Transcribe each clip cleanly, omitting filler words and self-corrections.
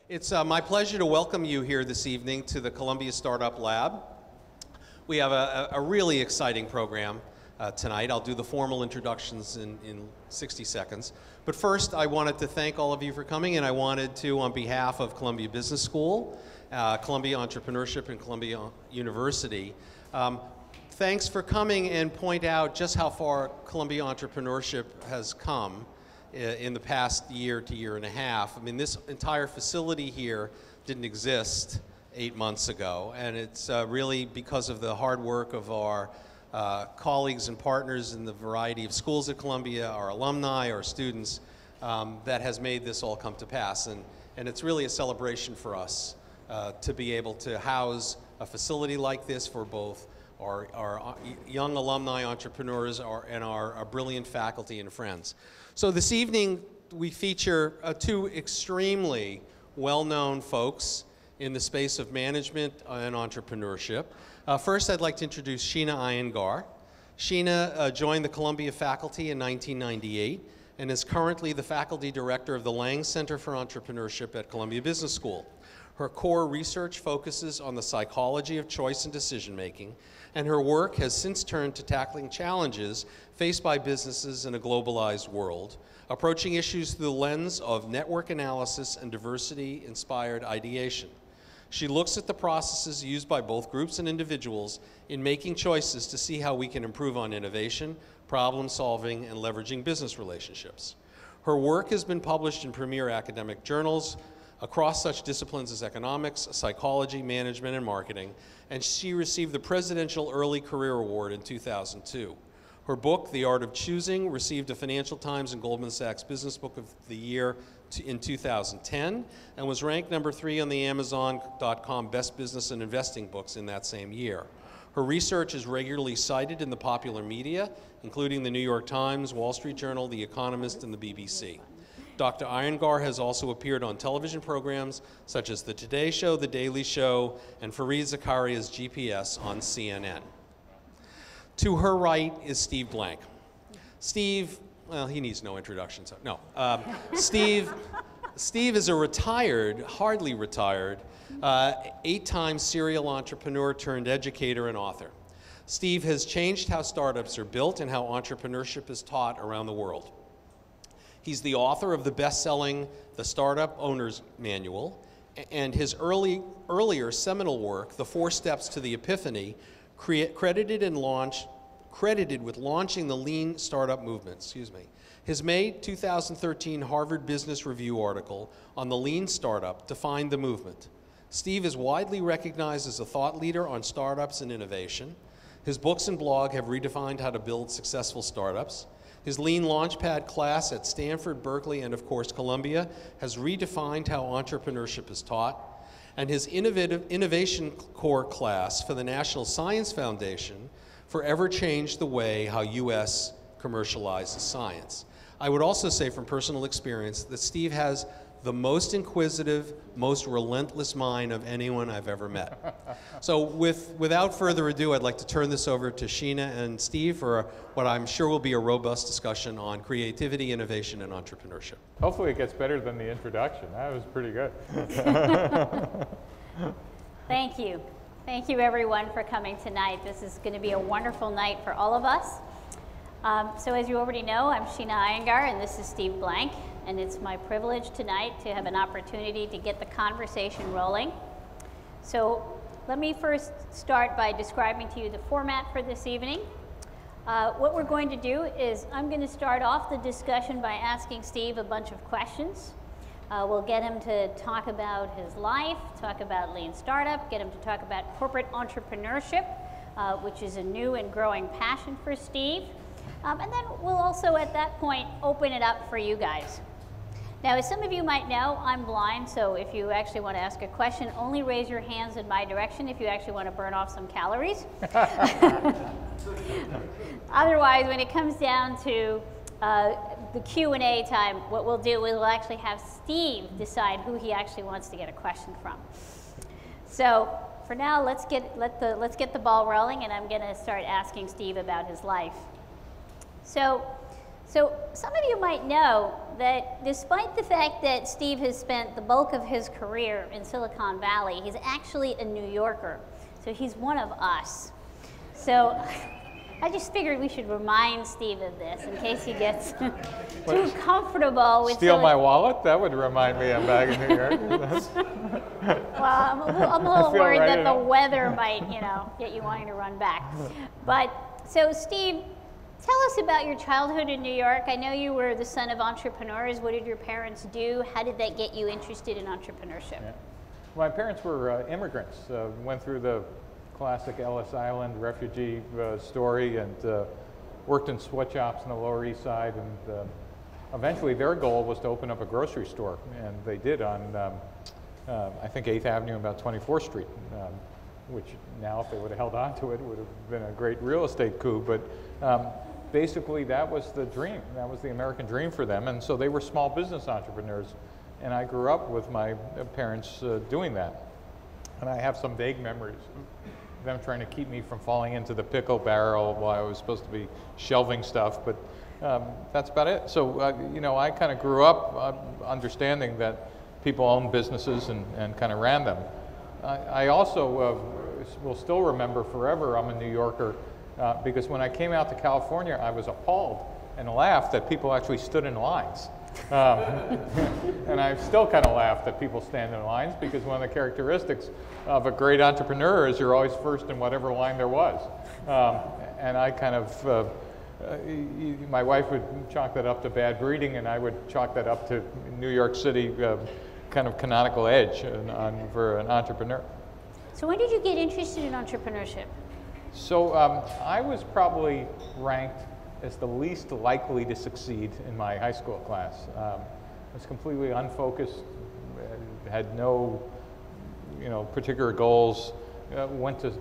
It's my pleasure to welcome you here this evening to the Columbia Startup Lab. We have a really exciting program tonight. I'll do the formal introductions in 60 seconds. But first, I wanted to thank all of you for coming, and I wanted to, on behalf of Columbia Business School, Columbia Entrepreneurship, and Columbia University, thanks for coming and point out just how far Columbia Entrepreneurship has come in the past year to year and a half. I mean, this entire facility here didn't exist 8 months ago, and it's really because of the hard work of our colleagues and partners in the variety of schools at Columbia, our alumni, our students, that has made this all come to pass. And it's really a celebration for us to be able to house a facility like this for both our young alumni entrepreneurs and our brilliant faculty and friends. So this evening, we feature two extremely well-known folks in the space of management and entrepreneurship. First, I'd like to introduce Sheena Iyengar. Sheena joined the Columbia faculty in 1998 and is currently the faculty director of the Lang Center for Entrepreneurship at Columbia Business School. Her core research focuses on the psychology of choice and decision-making, and her work has since turned to tackling challenges faced by businesses in a globalized world, approaching issues through the lens of network analysis and diversity-inspired ideation. She looks at the processes used by both groups and individuals in making choices to see how we can improve on innovation, problem solving, and leveraging business relationships. Her work has been published in premier academic journals across such disciplines as economics, psychology, management, and marketing, and she received the Presidential Early Career Award in 2002. Her book, The Art of Choosing, received a Financial Times and Goldman Sachs Business Book of the Year in 2010, and was ranked #3 on the Amazon.com Best Business and Investing Books in that same year. Her research is regularly cited in the popular media, including the New York Times, Wall Street Journal, The Economist, and the BBC. Dr. Iyengar has also appeared on television programs such as The Today Show, The Daily Show, and Fareed Zakaria's GPS on CNN. To her right is Steve Blank. Steve, well, he needs no introduction, so no. Steve is a retired, hardly retired, 8-time serial entrepreneur turned educator and author. Steve has changed how startups are built and how entrepreneurship is taught around the world. He's the author of the best-selling The Startup Owner's Manual, and his earlier seminal work, The 4 Steps to the Epiphany, credited with launching the lean startup movement, His May 2013 Harvard Business Review article on the lean startup defined the movement. Steve is widely recognized as a thought leader on startups and innovation. His books and blog have redefined how to build successful startups. His Lean Launchpad class at Stanford, Berkeley, and of course Columbia has redefined how entrepreneurship is taught. And his Innovation Core class for the National Science Foundation forever changed the way how U.S. commercializes science. I would also say from personal experience that Steve has the most inquisitive, most relentless mind of anyone I've ever met. So without further ado, I'd like to turn this over to Sheena and Steve for what I'm sure will be a robust discussion on creativity, innovation, and entrepreneurship. Hopefully it gets better than the introduction. That was pretty good. Thank you. Thank you everyone for coming tonight. This is going to be a wonderful night for all of us. So as you already know, I'm Sheena Iyengar and this is Steve Blank. And it's my privilege tonight to have an opportunity to get the conversation rolling. So let me first start by describing to you the format for this evening. What we're going to do is I'm going to start off the discussion by asking Steve a bunch of questions. We'll get him to talk about his life, talk about lean startup, get him to talk about corporate entrepreneurship, which is a new and growing passion for Steve. And then we'll also at that point open it up for you guys. Now, as some of you might know, I'm blind, so if you actually want to ask a question, only raise your hands in my direction if you actually want to burn off some calories. Otherwise, when it comes down to the Q&A time, what we'll do, we'll actually have Steve decide who he actually wants to get a question from. So for now, let's get the ball rolling, and I'm going to start asking Steve about his life. So some of you might know that despite the fact that Steve has spent the bulk of his career in Silicon Valley, he's actually a New Yorker. So he's one of us. So I just figured we should remind Steve of this in case he gets too comfortable with Steal my wallet? That would remind me I'm back in New York. Well, I'm a little worried that the weather might, get you wanting to run back. But so Steve, tell us about your childhood in New York. I know you were the son of entrepreneurs. What did your parents do? How did that get you interested in entrepreneurship? Yeah. My parents were immigrants, went through the classic Ellis Island refugee story, and worked in sweatshops on the Lower East Side, and eventually their goal was to open up a grocery store, and they did on, I think, 8th Avenue and about 24th Street, which now, if they would have held on to it, would have been a great real estate coup, but basically that was the dream. That was the American dream for them, and so they were small business entrepreneurs, and I grew up with my parents doing that. And I have some vague memories of them trying to keep me from falling into the pickle barrel while I was supposed to be shelving stuff, but that's about it. So, I kind of grew up understanding that people own businesses and kind of ran them. I also will still remember forever I'm a New Yorker because when I came out to California, I was appalled and laughed that people actually stood in lines. And I still kind of laugh that people stand in lines, because one of the characteristics of a great entrepreneur is you're always first in whatever line there was. And I kind of, my wife would chalk that up to bad breeding, and I would chalk that up to New York City kind of canonical edge for an entrepreneur. So when did you get interested in entrepreneurship? So I was probably ranked as the least likely to succeed in my high school class. I was completely unfocused, had no particular goals, went to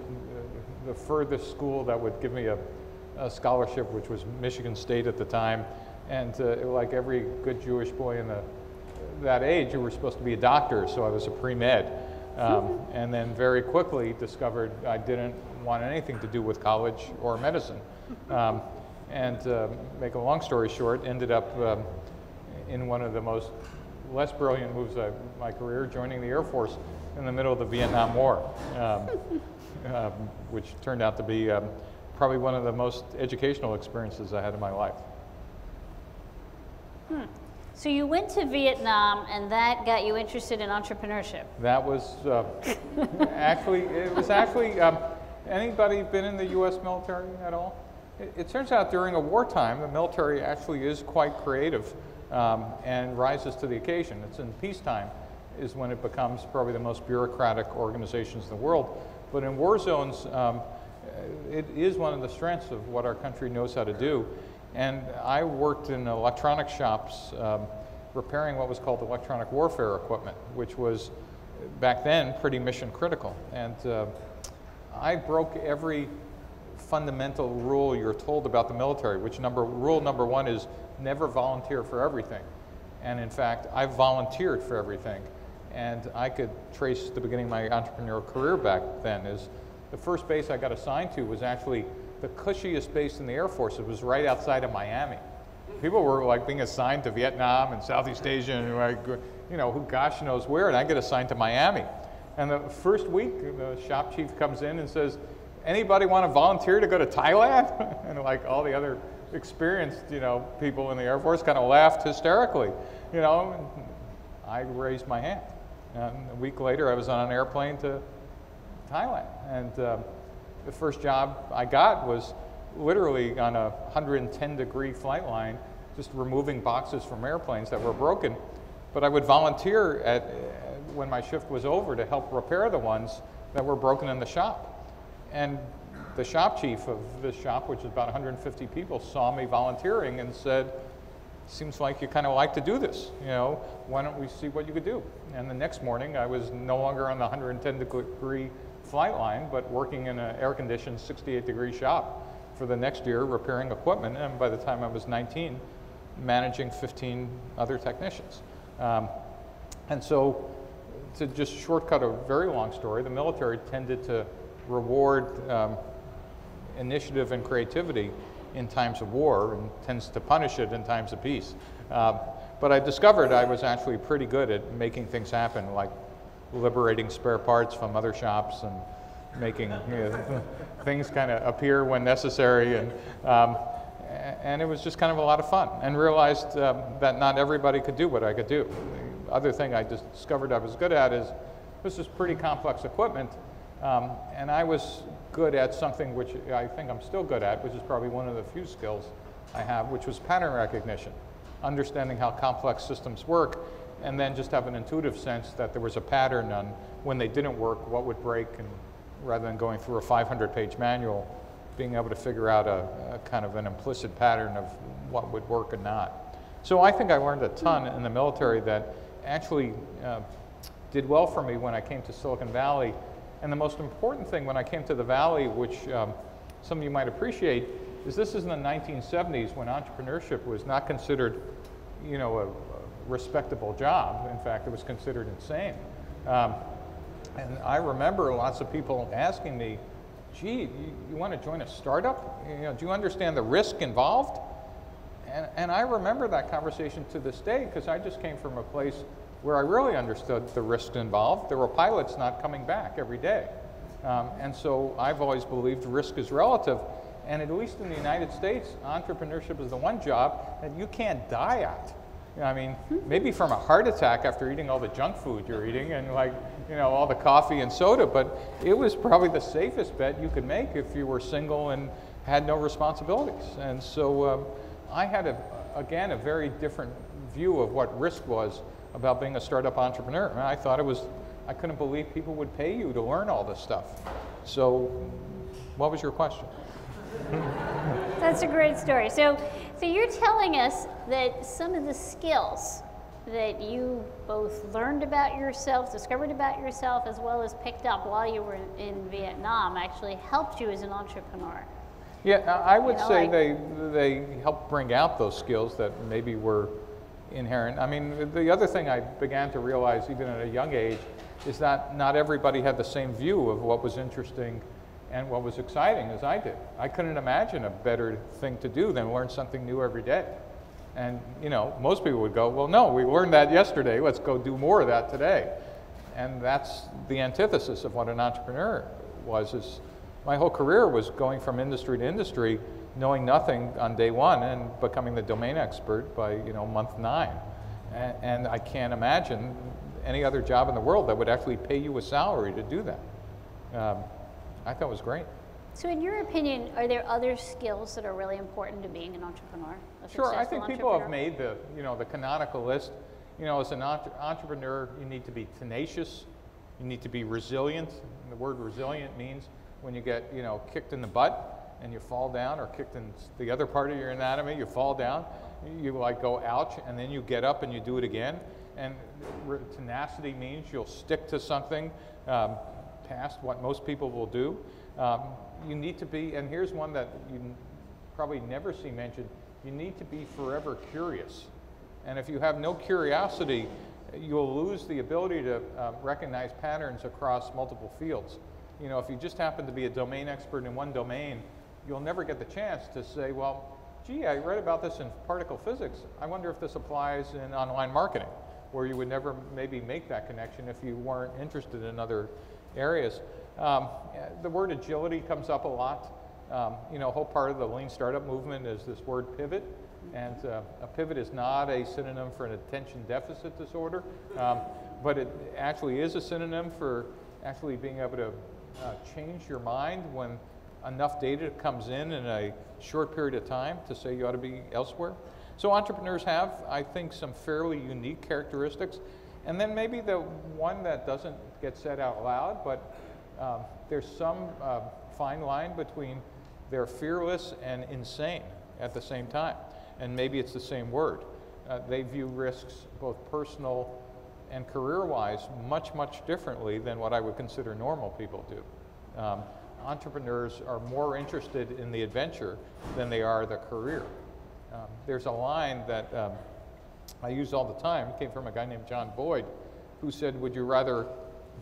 the furthest school that would give me a scholarship, which was Michigan State at the time, and like every good Jewish boy in that age, you were supposed to be a doctor, so I was a pre-med. And then very quickly discovered I didn't want anything to do with college or medicine. And make a long story short, ended up in one of the less brilliant moves of my career, joining the Air Force in the middle of the Vietnam War, which turned out to be probably one of the most educational experiences I had in my life. So you went to Vietnam, and that got you interested in entrepreneurship? That was actually, anybody been in the U.S. military at all? It turns out during a wartime, the military actually is quite creative and rises to the occasion. It's in peacetime is when it becomes probably the most bureaucratic organizations in the world. But in war zones, it is one of the strengths of what our country knows how to do. And I worked in electronic shops repairing what was called electronic warfare equipment, which was back then pretty mission critical. And I broke every fundamental rule you're told about the military, which rule number one is never volunteer for everything. And in fact, I volunteered for everything. And I could trace the beginning of my entrepreneurial career back then. Is the first base I got assigned to was actually the cushiest base in the Air Force. It was right outside of Miami. People were like being assigned to Vietnam and Southeast Asia and like, who gosh knows where, and I get assigned to Miami. And the first week, the shop chief comes in and says, anybody want to volunteer to go to Thailand? And like all the other experienced, people in the Air Force kind of laughed hysterically, and I raised my hand. And a week later, I was on an airplane to Thailand. And the first job I got was literally on a 110-degree flight line, just removing boxes from airplanes that were broken. But I would volunteer when my shift was over to help repair the ones that were broken in the shop. And the shop chief of this shop, which is about 150 people, saw me volunteering and said, seems like you kind of like to do this, why don't we see what you could do? And the next morning, I was no longer on the 110-degree flight line, but working in an air-conditioned 68-degree shop for the next year, repairing equipment, and by the time I was 19, managing 15 other technicians. And so to just shortcut a very long story, the military tended to reward initiative and creativity in times of war and tends to punish it in times of peace. But I discovered I was actually pretty good at making things happen, like liberating spare parts from other shops and making things kind of appear when necessary. And it was just kind of a lot of fun, and realized that not everybody could do what I could do. The other thing I discovered I was good at is this is pretty complex equipment, and I was good at something which I think I'm still good at, which is probably one of the few skills I have, which was pattern recognition, understanding how complex systems work, and then just have an intuitive sense that there was a pattern on when they didn't work, what would break, and rather than going through a 500-page manual, being able to figure out a kind of an implicit pattern of what would work and not. So I think I learned a ton in the military that actually did well for me when I came to Silicon Valley. And the most important thing when I came to the Valley, which some of you might appreciate, is this is in the 1970s when entrepreneurship was not considered, you know, a respectable job. In fact, it was considered insane. And I remember lots of people asking me, gee, you want to join a startup? You know, do you understand the risk involved? And I remember that conversation to this day, because I just came from a place where I really understood the risk involved. There were pilots not coming back every day. And so I've always believed risk is relative. And at least in the United States, entrepreneurship is the one job that you can't die at. You know, I mean, maybe from a heart attack after eating all the junk food you're eating and, like, you know, all the coffee and soda, but it was probably the safest bet you could make if you were single and had no responsibilities. And so I had, again, a very different view of what risk was about being a startup entrepreneur. And I thought it was, I couldn't believe people would pay you to learn all this stuff. So what was your question? That's a great story. So you're telling us that some of the skills that you both learned about yourself, discovered about yourself, as well as picked up while you were in Vietnam actually helped you as an entrepreneur. Yeah, I would say like, they helped bring out those skills that maybe were inherent. I mean, the other thing I began to realize even at a young age is that not everybody had the same view of what was interesting and what was exciting as I did. I couldn't imagine a better thing to do than learn something new every day. And, you know, most people would go, well, no, we learned that yesterday, let's go do more of that today. And that's the antithesis of what an entrepreneur was. Is my whole career was going from industry to industry, knowing nothing on day one and becoming the domain expert by, you know, month 9. And I can't imagine any other job in the world that would actually pay you a salary to do that. I thought it was great. So in your opinion, are there other skills that are really important to being an entrepreneur? Sure, I think people have made the, you know, the canonical list. You know, as an entrepreneur, you need to be tenacious, you need to be resilient. And the word resilient means when you get, you know, kicked in the butt and you fall down, or kicked in the other part of your anatomy, you fall down, you like go ouch, and then you get up and you do it again. And tenacity means you'll stick to something past what most people will do. You need to be, and here's one that you probably never see mentioned, you need to be forever curious. And if you have no curiosity, you'll lose the ability to recognize patterns across multiple fields. You know, if you just happen to be a domain expert in one domain, you'll never get the chance to say, well, gee, I read about this in particle physics. I wonder if this applies in online marketing, where you would never maybe make that connection if you weren't interested in other areas. The word agility comes up a lot. You know, a whole part of the lean startup movement is this word pivot. And a pivot is not a synonym for an attention deficit disorder, but it actually is a synonym for actually being able to change your mind when enough data comes in a short period of time to say you ought to be elsewhere. So entrepreneurs have, I think, some fairly unique characteristics. And then maybe the one that doesn't get said out loud, but there's some fine line between they're fearless and insane at the same time. And maybe it's the same word. They view risks, both personal and career-wise, much, much differently than what I would consider normal people do. Entrepreneurs are more interested in the adventure than they are the career. There's a line that I use all the time. It came from a guy named John Boyd, who said, would you rather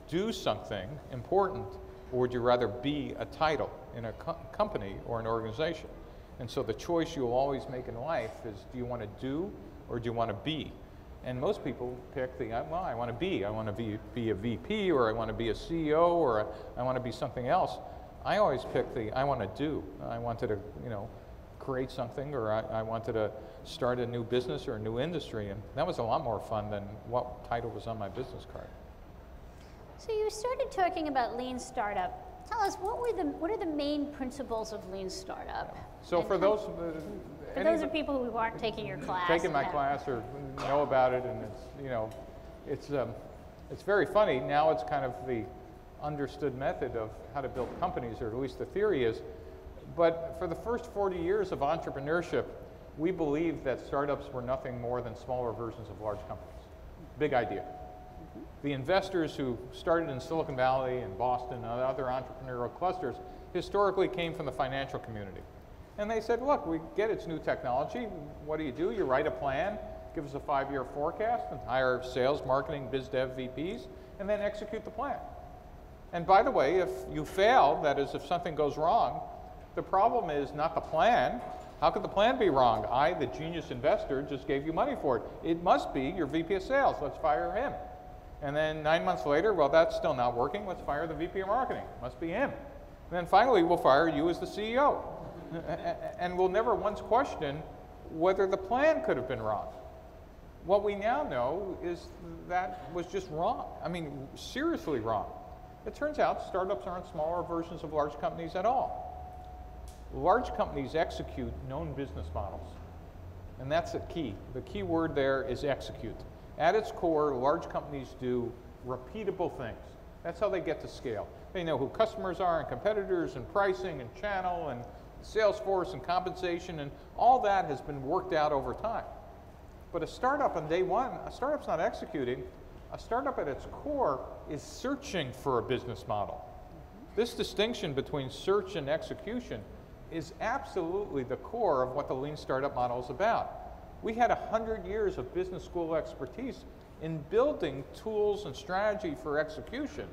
do something important, or would you rather be a title in a company or an organization? And so the choice you'll always make in life is, do you want to do or do you want to be? And most people pick the, well, I want to be. I want to be a VP, or I want to be a CEO, or I want to be something else. I always pick the, I want to do. I wanted to, create something, or I wanted to start a new business or a new industry, and that was a lot more fun than what title was on my business card. So you started talking about lean startup. Tell us, what are the main principles of lean startup? So for those of people who aren't taking your class, taking my class or know about it, and it's very funny. Now it's kind of the understood method of how to build companies, or at least the theory is. But for the first 40 years of entrepreneurship, we believed that startups were nothing more than smaller versions of large companies. Big idea. The investors who started in Silicon Valley and Boston and other entrepreneurial clusters historically came from the financial community. And they said, look, we get it's new technology. What do? You write a plan, give us a 5-year forecast, and hire sales, marketing, biz dev VPs, and then execute the plan. And by the way, if you fail, that is, if something goes wrong, the problem is not the plan. How could the plan be wrong? I, the genius investor, just gave you money for it. It must be your VP of sales. Let's fire him. And then 9 months later, well, that's still not working. Let's fire the VP of marketing. Must be him. And then finally, we'll fire you as the CEO. And we'll never once question whether the plan could have been wrong. What we now know is that was just wrong. I mean, seriously wrong. It turns out startups aren't smaller versions of large companies at all. Large companies execute known business models. And that's the key. The key word there is execute. At its core, large companies do repeatable things. That's how they get to scale. They know who customers are and competitors and pricing and channel and sales force and compensation, and all that has been worked out over time. But a startup on day one, a startup's not executing. A startup at its core is searching for a business model. This distinction between search and execution is absolutely the core of what the lean startup model is about. We had 100 years of business school expertise in building tools and strategy for execution,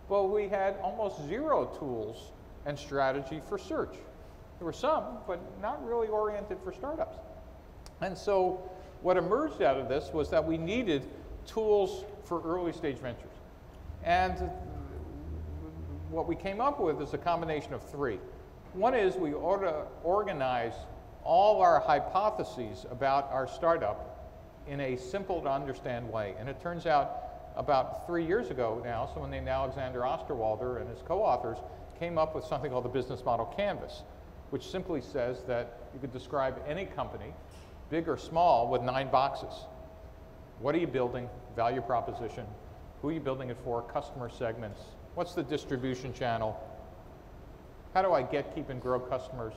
but we had almost zero tools and strategy for search. There were some, but not really oriented for startups. And so what emerged out of this was that we needed tools for early stage ventures. And what we came up with is a combination of three. One is we ought to organize all our hypotheses about our startup in a simple to understand way. And it turns out about 3 years ago now, someone named Alexander Osterwalder and his co-authors came up with something called the business model canvas, which simply says that you could describe any company, big or small, with 9 boxes. What are you building? Value proposition. Who are you building it for? Customer segments. What's the distribution channel? How do I get, keep, and grow customers?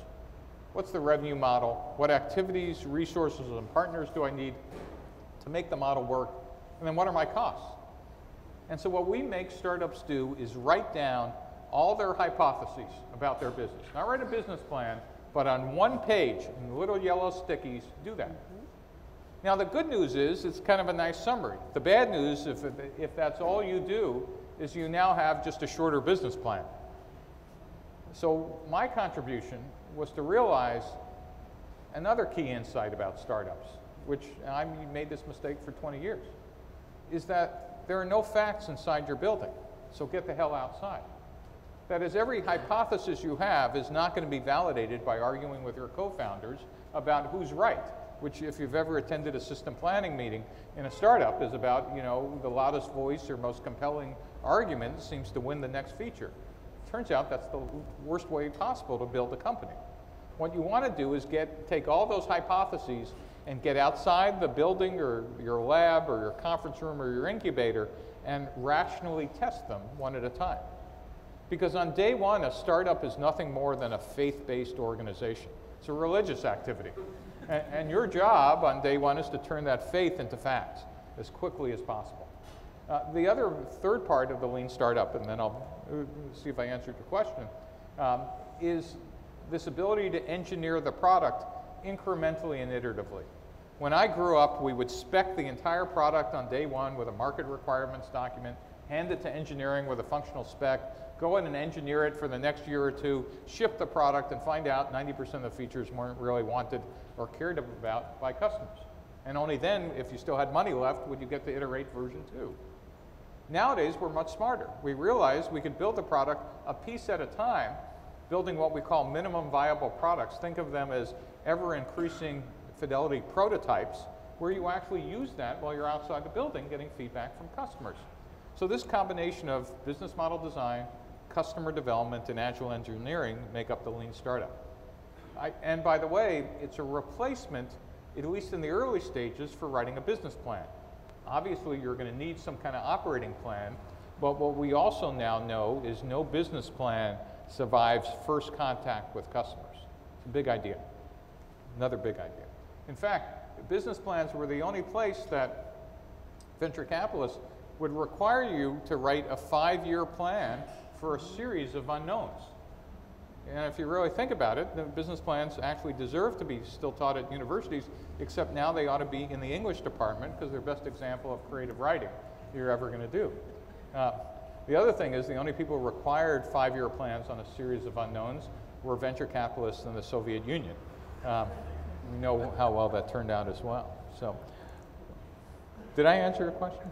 What's the revenue model? What activities, resources, and partners do I need to make the model work? And then what are my costs? And so what we make startups do is write down all their hypotheses about their business. Not write a business plan, but on one page, in little yellow stickies, do that. Now the good news is it's kind of a nice summary. The bad news, if that's all you do, is you now have just a shorter business plan. So my contribution was to realize another key insight about startups, which I made this mistake for 20 years, is that there are no facts inside your building, so get the hell outside. That is, every hypothesis you have is not going to be validated by arguing with your co-founders about who's right, which if you've ever attended a system planning meeting in a startup is about, the loudest voice or most compelling argument seems to win the next feature. Turns out that's the worst way possible to build a company. What you want to do is take all those hypotheses and get outside the building or your lab or your conference room or your incubator and rationally test them one at a time. Because on day one, a startup is nothing more than a faith-based organization. It's a religious activity. And your job on day one is to turn that faith into facts as quickly as possible. The other third part of the lean startup, and then I'll see if I answered your question, is this ability to engineer the product incrementally and iteratively. When I grew up, we would spec the entire product on day one with a market requirements document, hand it to engineering with a functional spec, go in and engineer it for the next year or two, ship the product, and find out 90% of the features weren't really wanted or cared about by customers. And only then, if you still had money left, would you get to iterate version 2. Nowadays, we're much smarter. We realize we could build a product a piece at a time, building what we call minimum viable products. Think of them as ever-increasing fidelity prototypes, where you actually use that while you're outside the building getting feedback from customers. So this combination of business model design, customer development, and agile engineering make up the lean startup. And by the way, it's a replacement, at least in the early stages, for writing a business plan. Obviously, you're going to need some kind of operating plan, but what we also now know is no business plan survives first contact with customers. It's a big idea, another big idea. In fact, business plans were the only place that venture capitalists would require you to write a 5-year plan for a series of unknowns. And if you really think about it, the business plans actually deserve to be still taught at universities, except now they ought to be in the English department because they're the best example of creative writing you're ever going to do. The other thing is the only people who required 5-year plans on a series of unknowns were venture capitalists in the Soviet Union. We know how well that turned out as well. So, did I answer your question?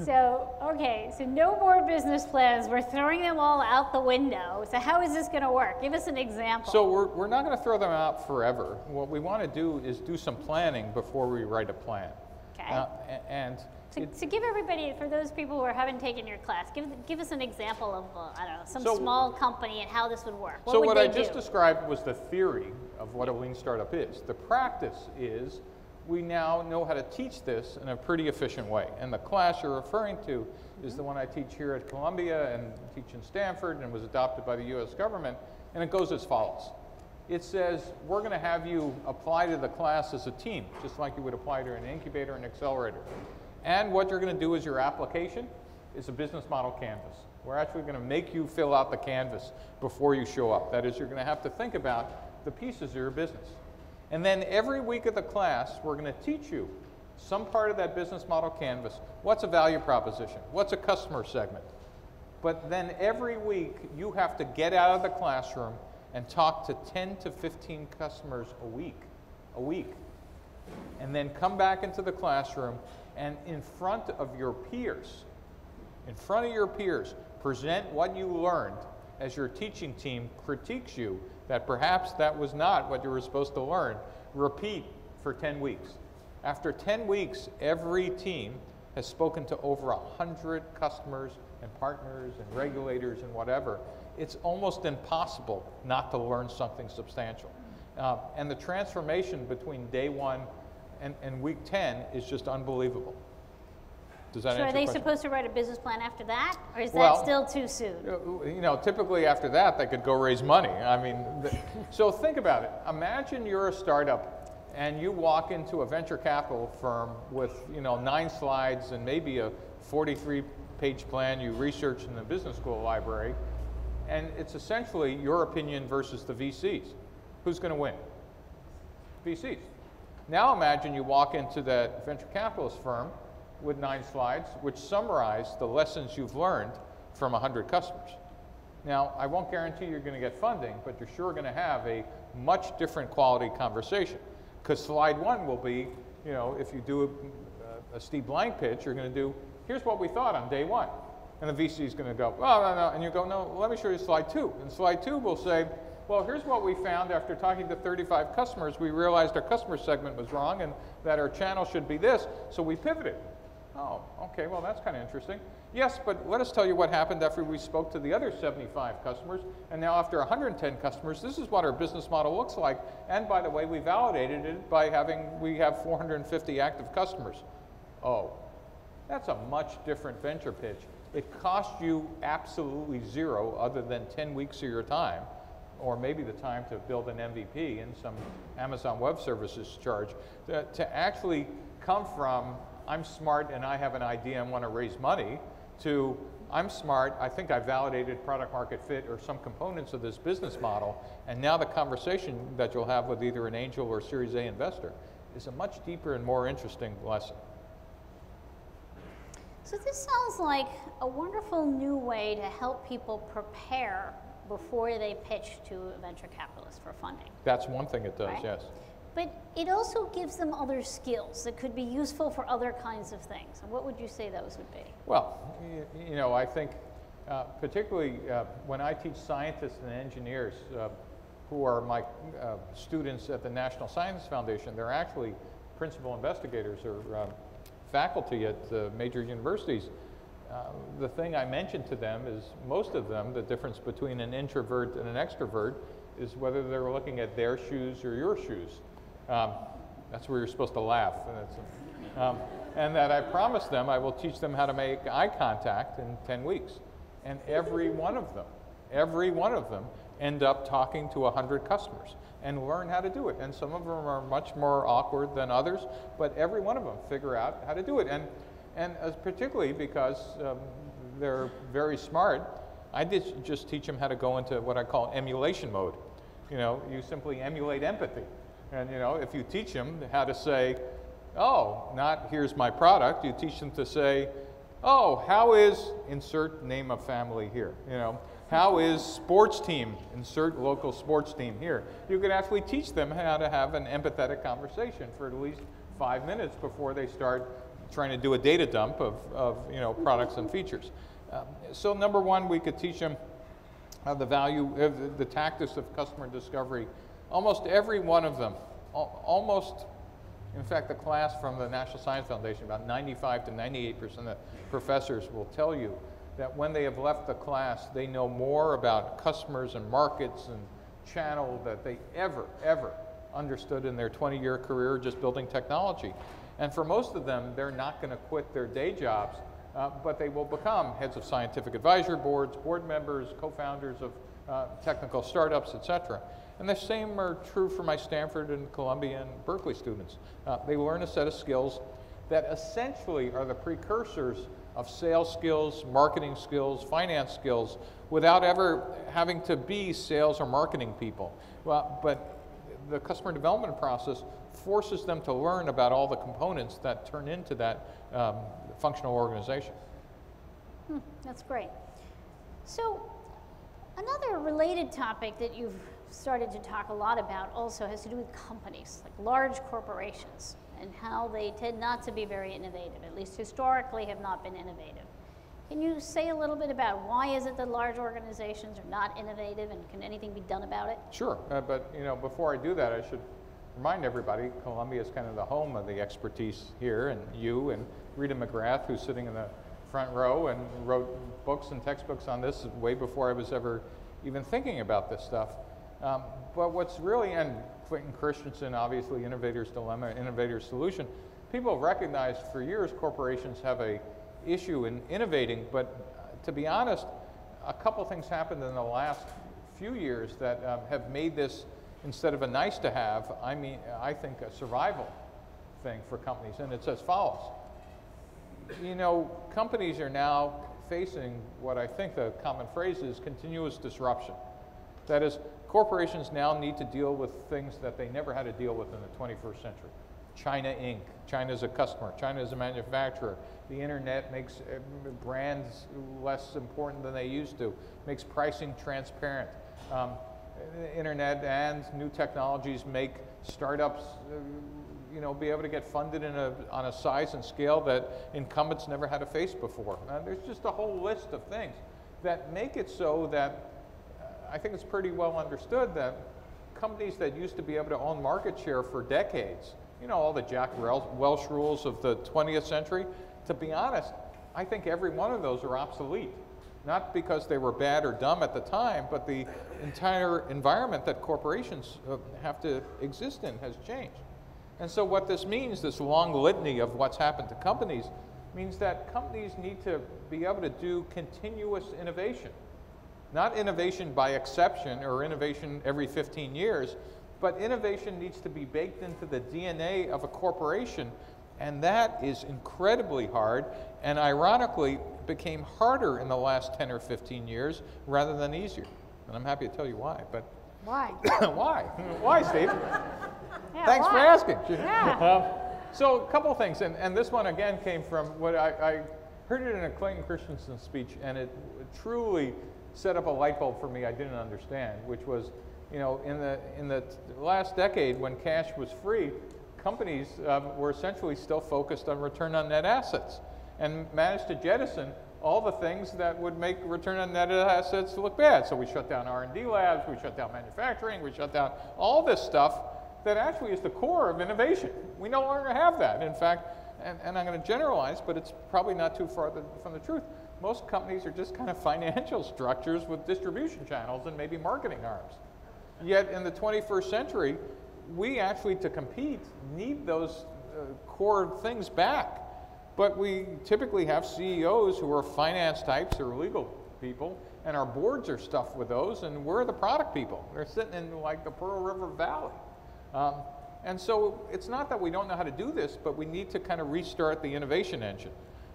So, okay, so no more business plans. We're throwing them all out the window. So how is this going to work? Give us an example. So we're not going to throw them out forever. What we want to do is do some planning before we write a plan. Okay. So give everybody, for those people who haven't taken your class, give us an example of, I don't know, some small company and how this would work. What I just described was the theory of what a lean startup is. The practice is we now know how to teach this in a pretty efficient way. And the class you're referring to is the one I teach here at Columbia and teach in Stanford and was adopted by the US government. And it goes as follows. It says, we're going to have you apply to the class as a team, just like you would apply to an incubator and accelerator. And what you're going to do as your application is a business model canvas. We're actually going to make you fill out the canvas before you show up. That is, you're going to have to think about the pieces of your business. And then every week of the class, we're going to teach you some part of that business model canvas. What's a value proposition? What's a customer segment? But then every week, you have to get out of the classroom and talk to 10 to 15 customers a week. And then come back into the classroom and in front of your peers, present what you learned as your teaching team critiques you that perhaps that was not what you were supposed to learn. Repeat for 10 weeks. After 10 weeks, every team has spoken to over 100 customers and partners and regulators and whatever. It's almost impossible not to learn something substantial. And the transformation between day 1 and week 10 is just unbelievable. Does that answer your question? So are they supposed to write a business plan after that, or is that still too soon? You know, typically after that, they could go raise money. I mean, so think about it. Imagine you're a startup and you walk into a venture capital firm with, 9 slides and maybe a 43-page plan you researched in the business school library, and it's essentially your opinion versus the VCs. Who's going to win? VCs. Now imagine you walk into that venture capitalist firm with 9 slides, which summarize the lessons you've learned from 100 customers. Now, I won't guarantee you're going to get funding, but you're sure going to have a much different quality conversation. Because slide 1 will be, if you do a Steve Blank pitch, you're going to do, here's what we thought on day 1. And the VC is going to go, oh, no. And you go, no, let me show you slide 2. And slide 2 will say, well, here's what we found after talking to 35 customers. We realized our customer segment was wrong and that our channel should be this, so we pivoted. Oh, okay, well, that's kind of interesting. Yes, but let us tell you what happened after we spoke to the other 75 customers, and now after 110 customers, this is what our business model looks like. And by the way, we validated it by we have 450 active customers. Oh, that's a much different venture pitch. It cost you absolutely zero other than 10 weeks of your time, or maybe the time to build an MVP and some Amazon Web Services charge, to actually come from, I'm smart and I have an idea and want to raise money, to I'm smart, I think I validated product market fit or some components of this business model, and now the conversation that you'll have with either an angel or Series A investor is a much deeper and more interesting lesson. So this sounds like a wonderful new way to help people prepare before they pitch to a venture capitalist for funding. That's one thing it does, Right. yes. But it also gives them other skills that could be useful for other kinds of things. And what would you say those would be? Well, you know, I think particularly when I teach scientists and engineers who are my students at the National Science Foundation, they're actually principal investigators or faculty at major universities. The thing I mention to them is most of them, the difference between an introvert and an extrovert is whether they're looking at their shoes or your shoes. That's where you're supposed to laugh. And that I promise them I will teach them how to make eye contact in 10 weeks. And every one of them end up talking to 100 customers and learn how to do it. And some of them are much more awkward than others, but every one of them figure out how to do it. And particularly because they're very smart, I did just teach them how to go into what I call emulation mode. You know, you simply emulate empathy. And you know, if you teach them how to say, oh, not here's my product, you teach them to say, oh, how is, insert name of family here, you know, how is sports team, insert local sports team here. You could actually teach them how to have an empathetic conversation for at least 5 minutes before they start trying to do a data dump of you know, products and features. So number one, we could teach them the value, the tactics of customer discovery. Almost every one of them, in fact, the class from the National Science Foundation, about 95 to 98% of professors will tell you that when they have left the class, they know more about customers and markets and channel that they ever understood in their 20-year career just building technology. And for most of them, they're not going to quit their day jobs, but they will become heads of scientific advisory boards, board members, co-founders of technical startups, etc. And the same are true for my Stanford and Columbia and Berkeley students. They learn a set of skills that essentially are the precursors of sales skills, marketing skills, finance skills, without ever having to be sales or marketing people. Well, but the customer development process forces them to learn about all the components that turn into that functional organization. That's great. So another related topic that you've started to talk a lot about also has to do with companies, like large corporations, and how they tend not to be very innovative, at least historically have not been innovative. Can you say a little bit about why is it that large organizations are not innovative, and can anything be done about it? Sure, but you know, before I do that, I should remind everybody, Columbia is kind of the home of the expertise here, and you and Rita McGrath, who's sitting in the front row and wrote books and textbooks on this way before I was ever even thinking about this stuff. But what's really, and Clayton Christensen, obviously, Innovator's Dilemma, Innovator's Solution, people have recognized for years corporations have a issue in innovating, but to be honest, a couple things happened in the last few years that have made this, instead of a nice to have, I think a survival thing for companies, and it's as follows. You know, companies are now facing what I think the common phrase is continuous disruption. That is, corporations now need to deal with things that they never had to deal with in the 21st century. China Inc., China is a customer, China is a manufacturer. The internet makes brands less important than they used to, makes pricing transparent. Internet and new technologies make startups you know, be able to get funded on a size and scale that incumbents never had to face before. There's just a whole list of things that make it so that I think it's pretty well understood that companies that used to be able to own market share for decades, you know, all the Jack Welch rules of the 20th century, to be honest, I think every one of those are obsolete. Not because they were bad or dumb at the time, but the entire environment that corporations have to exist in has changed. And so what this means, this long litany of what's happened to companies, means that companies need to be able to do continuous innovation. Not innovation by exception or innovation every 15 years, but innovation needs to be baked into the DNA of a corporation, and that is incredibly hard, and ironically became harder in the last 10 or 15 years rather than easier. And I'm happy to tell you why. But Why? Why? Why, Steve? Yeah, Thanks for why? asking. Yeah. So a couple of things, and this one again came from what I heard it in a Clayton Christensen speech, and it truly set up a light bulb for me I didn't understand, which was, you know, in the last decade when cash was free, companies were essentially still focused on return on net assets and managed to jettison all the things that would make return on net assets look bad. So we shut down R&D labs, we shut down manufacturing, we shut down all this stuff that actually is the core of innovation. We no longer have that. In fact, and I'm going to generalize, but it's probably not too far from the truth, most companies are just kind of financial structures with distribution channels and maybe marketing arms. Yet in the 21st century, we actually, to compete, need those core things back. But we typically have CEOs who are finance types or legal people, and our boards are stuffed with those, and we're the product people. They're sitting in like the Pearl River Valley. And so it's not that we don't know how to do this, but we need to kind of restart the innovation engine.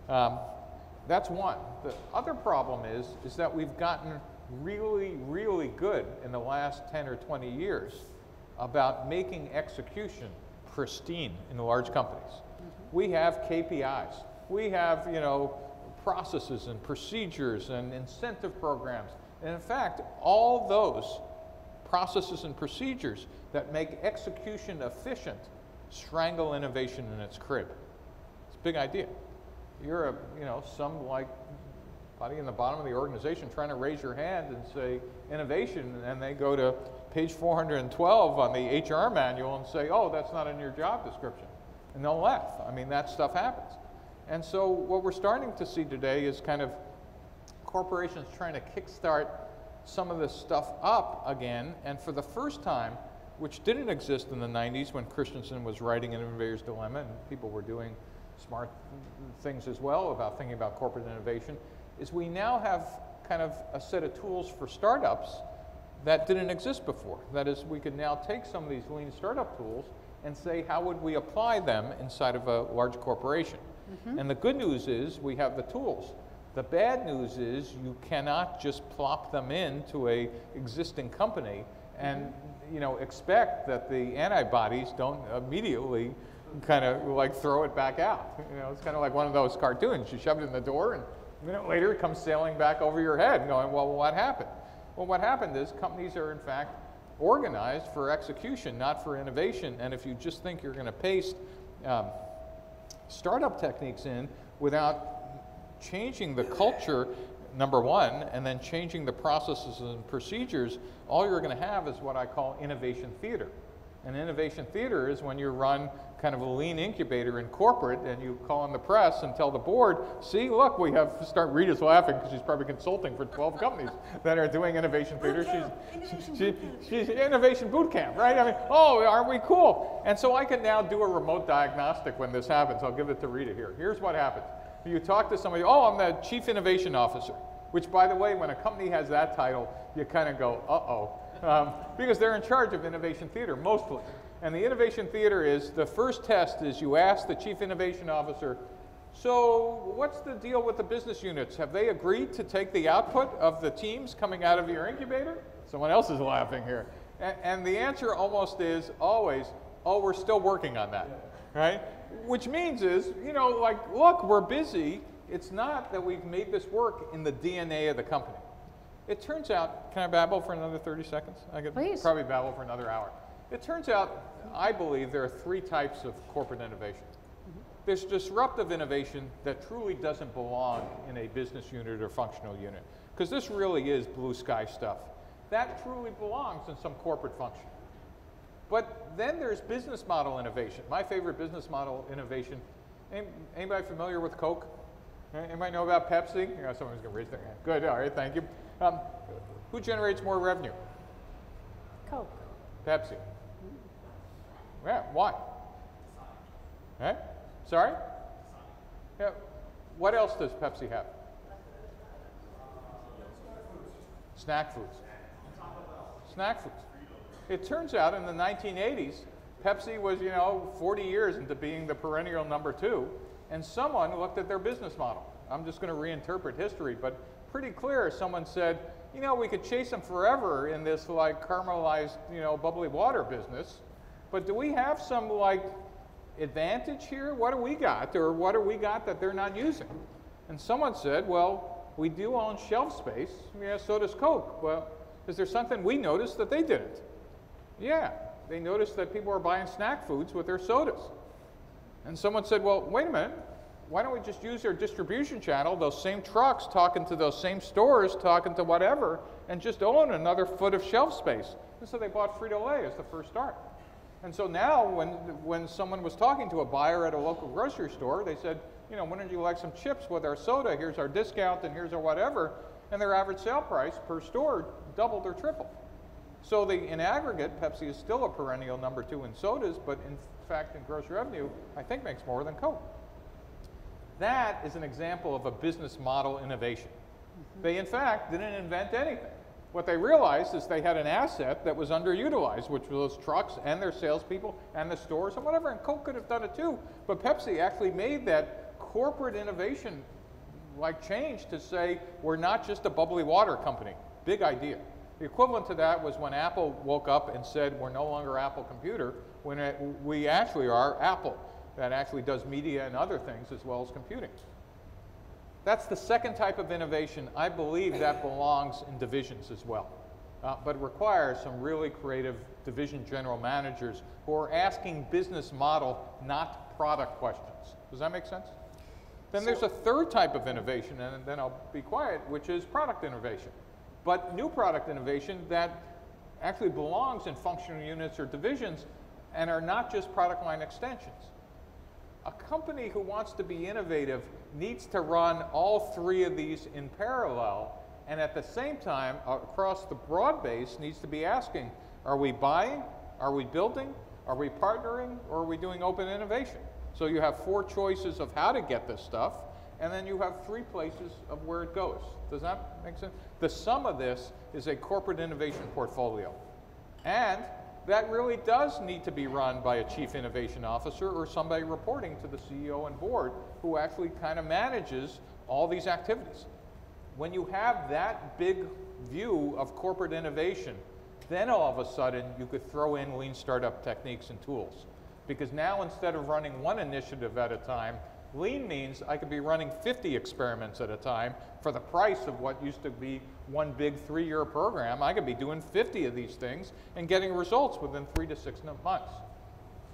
That's one. The other problem is that we've gotten really, really good in the last 10 or 20 years about making execution pristine in the large companies. We have KPIs. We have, you know, processes and procedures and incentive programs. And in fact, all those processes and procedures that make execution efficient strangle innovation in its crib. It's a big idea. You're some like buddy in the bottom of the organization trying to raise your hand and say innovation, and they go to page 412 on the HR manual and say, oh, that's not in your job description. And they'll laugh. I mean, that stuff happens. And so what we're starting to see today is kind of corporations trying to kickstart some of this stuff up again, and for the first time, which didn't exist in the 90s when Christensen was writing Innovator's Dilemma, and people were doing smart things as well about thinking about corporate innovation, is we now have kind of a set of tools for startups that didn't exist before. That is, we could now take some of these lean startup tools and say, how would we apply them inside of a large corporation? And the good news is we have the tools. The bad news is you cannot just plop them into a existing company and expect that the antibodies don't immediately kind of like throw it back out. It's kind of like one of those cartoons. You shove it in the door and a minute later it comes sailing back over your head and going, well, what happened? Well, what happened is companies are in fact organized for execution, not for innovation. And if you just think you're going to paste startup techniques in without changing the culture, number one, and then changing the processes and procedures, all you're going to have is what I call innovation theater. And innovation theater is when you run kind of a lean incubator in corporate and you call in the press and tell the board, see, look, we have, Rita's laughing because she's probably consulting for 12 companies that are doing innovation theater. She's innovation boot camp, right? I mean, oh, aren't we cool? And so I can now do a remote diagnostic when this happens. I'll give it to Rita here. Here's what happens. You talk to somebody, oh, I'm the Chief Innovation Officer, which, by the way, when a company has that title, you kind of go, uh-oh, because they're in charge of innovation theater, mostly. And the innovation theater is, the first test is you ask the Chief Innovation Officer, so what's the deal with the business units? Have they agreed to take the output of the teams coming out of your incubator? Someone else is laughing here. And the answer almost is always, oh, we're still working on that, right? Which means is, like, look, we're busy. It's not that we've made this work in the DNA of the company. It turns out, can I babble for another 30 seconds? I could Please. Probably babble for another hour. It turns out, I believe, there are three types of corporate innovation. There's disruptive innovation that truly doesn't belong in a business unit or functional unit, because this really is blue sky stuff. That truly belongs in some corporate function. But then there's business model innovation. My favorite business model innovation. Anybody familiar with Coke? Anybody know about Pepsi? Someone's going to raise their hand. Good, all right, thank you. Who generates more revenue? Coke. Pepsi. Yeah, why? Right? Sorry? Yeah. What else does Pepsi have? Snack foods. Snack foods. It turns out in the 1980s, Pepsi was, 40 years into being the perennial number 2, and someone looked at their business model. I'm just going to reinterpret history, but pretty clear, someone said, you know, we could chase them forever in this like caramelized, you know, bubbly water business, but do we have some like advantage here? What do we got, or what do we got that they're not using? And someone said, well, we do own shelf space. Yeah, so does Coke. Well, is there something we noticed that they didn't? Yeah, they noticed that people are buying snack foods with their sodas. And someone said, well, wait a minute, why don't we just use their distribution channel, those same trucks talking to those same stores, talking to whatever, and just own another foot of shelf space? And so they bought Frito-Lay as the first start. And so now when someone was talking to a buyer at a local grocery store, they said, you know, wouldn't you like some chips with our soda? Here's our discount and here's our whatever. And their average sale price per store doubled or tripled. So in aggregate, Pepsi is still a perennial number 2 in sodas, but in fact in gross revenue, I think makes more than Coke. That is an example of a business model innovation. They in fact didn't invent anything. What they realized is they had an asset that was underutilized, which was those trucks and their salespeople and the stores and whatever, and Coke could have done it too. But Pepsi actually made that corporate innovation like change to say, we're not just a bubbly water company. Big idea. The equivalent to that was when Apple woke up and said, we're no longer Apple Computer, when we actually are Apple, that actually does media and other things as well as computing. That's the second type of innovation. I believe that belongs in divisions as well, but requires some really creative division general managers who are asking business model, not product questions. Does that make sense? Then there's a third type of innovation, and then I'll be quiet, which is product innovation. But new product innovation that actually belongs in functional units or divisions and are not just product line extensions. A company who wants to be innovative needs to run all 3 of these in parallel, and at the same time, across the broad base, needs to be asking, are we buying, are we building, are we partnering, or are we doing open innovation? So you have 4 choices of how to get this stuff, and then you have 3 places of where it goes. Does that make sense? The sum of this is a corporate innovation portfolio. And that really does need to be run by a chief innovation officer or somebody reporting to the CEO and board who actually kind of manages all these activities. When you have that big view of corporate innovation, then all of a sudden you could throw in lean startup techniques and tools. Because now instead of running 1 initiative at a time, lean means I could be running 50 experiments at a time for the price of what used to be one big 3-year program. I could be doing 50 of these things and getting results within 3 to 6 months.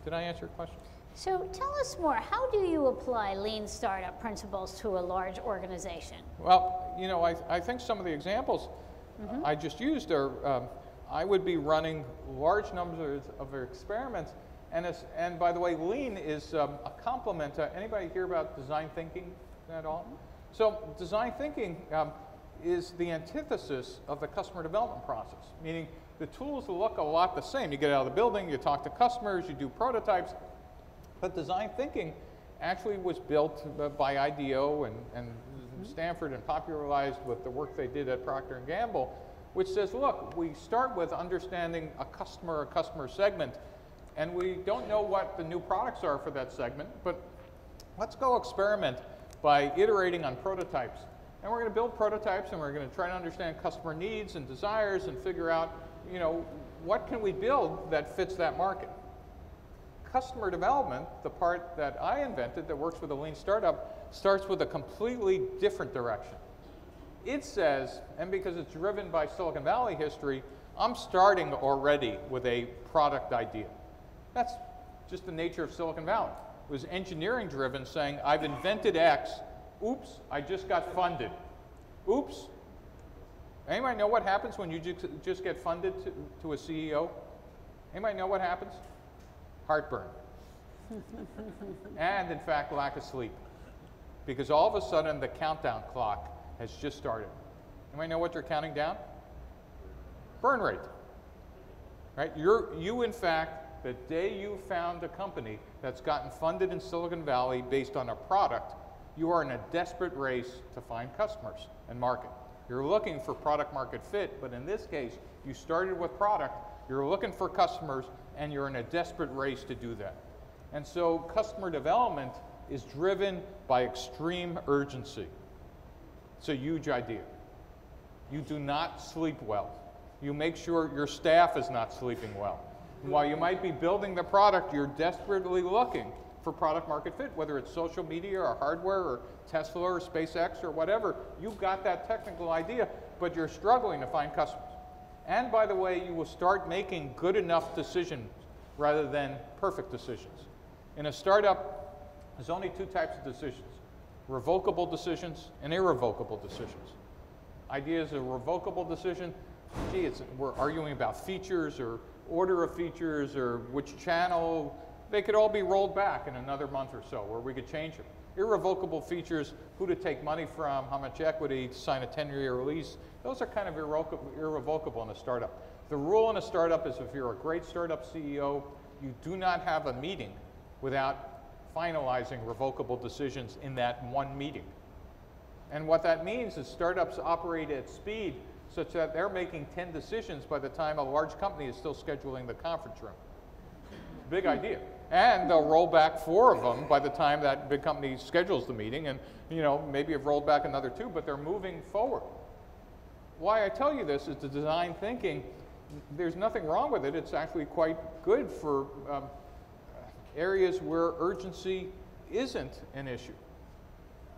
Did I answer your question? So tell us more. How do you apply lean startup principles to a large organization? Well, you know, I think some of the examples I just used are, I would be running large numbers of experiments. And by the way, lean is a complement to, anybody hear about design thinking at all? So design thinking is the antithesis of the customer development process, meaning the tools look a lot the same. You get out of the building, you talk to customers, you do prototypes, but design thinking actually was built by IDEO and Stanford and popularized with the work they did at Procter & Gamble, which says, look, we start with understanding a customer segment, and we don't know what the new products are for that segment, but let's go experiment by iterating on prototypes. And we're going to build prototypes, and we're going to try to understand customer needs and desires and figure out, you know, what can we build that fits that market. Customer development, the part that I invented that works with a lean startup, starts with a completely different direction. It says, and because it's driven by Silicon Valley history, I'm starting already with a product idea. That's just the nature of Silicon Valley. It was engineering driven, saying, I've invented X. Oops, I just got funded. Oops. Anybody know what happens when you just get funded to a CEO? Anybody know what happens? Heartburn. And in fact, lack of sleep. Because all of a sudden the countdown clock has just started. Anybody know what they're counting down? Burn rate. Right? You in fact, the day you found a company that's gotten funded in Silicon Valley based on a product, you are in a desperate race to find customers and market. You're looking for product market fit, but in this case, you started with product, you're looking for customers, and you're in a desperate race to do that. And so customer development is driven by extreme urgency. It's a huge idea. You do not sleep well. You make sure your staff is not sleeping well. While you might be building the product, you're desperately looking for product market fit, whether it's social media or hardware or Tesla or SpaceX or whatever. You've got that technical idea, but you're struggling to find customers. And by the way, you will start making good enough decisions rather than perfect decisions. In a startup, there's only two types of decisions: revocable decisions and irrevocable decisions. Idea is a revocable decision. Gee, we're arguing about features or order of features or which channel. They could all be rolled back in another month or so, where we could change them. Irrevocable features: who to take money from, how much equity, to sign a 10-year lease. Those are kind of irrevocable in a startup. The rule in a startup is if you're a great startup CEO, you do not have a meeting without finalizing revocable decisions in that one meeting. And what that means is startups operate at speed such that they're making 10 decisions by the time a large company is still scheduling the conference room. Big idea. And they'll roll back 4 of them by the time that big company schedules the meeting, and maybe have rolled back another 2, but they're moving forward. Why I tell you this is the design thinking, there's nothing wrong with it. It's actually quite good for areas where urgency isn't an issue.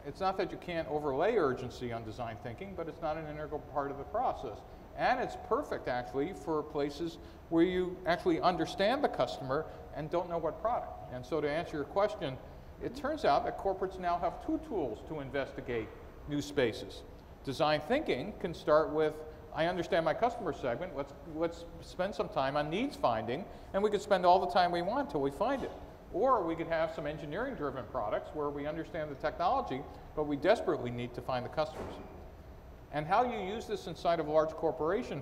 It's not that you can't overlay urgency on design thinking, but it's not an integral part of the process. And it's perfect, actually, for places where you actually understand the customer and don't know what product. And so to answer your question, it turns out that corporates now have 2 tools to investigate new spaces. Design thinking can start with, I understand my customer segment, let's spend some time on needs finding, and we could spend all the time we want till we find it. Or we could have some engineering-driven products where we understand the technology, but we desperately need to find the customers. And how you use this inside of a large corporation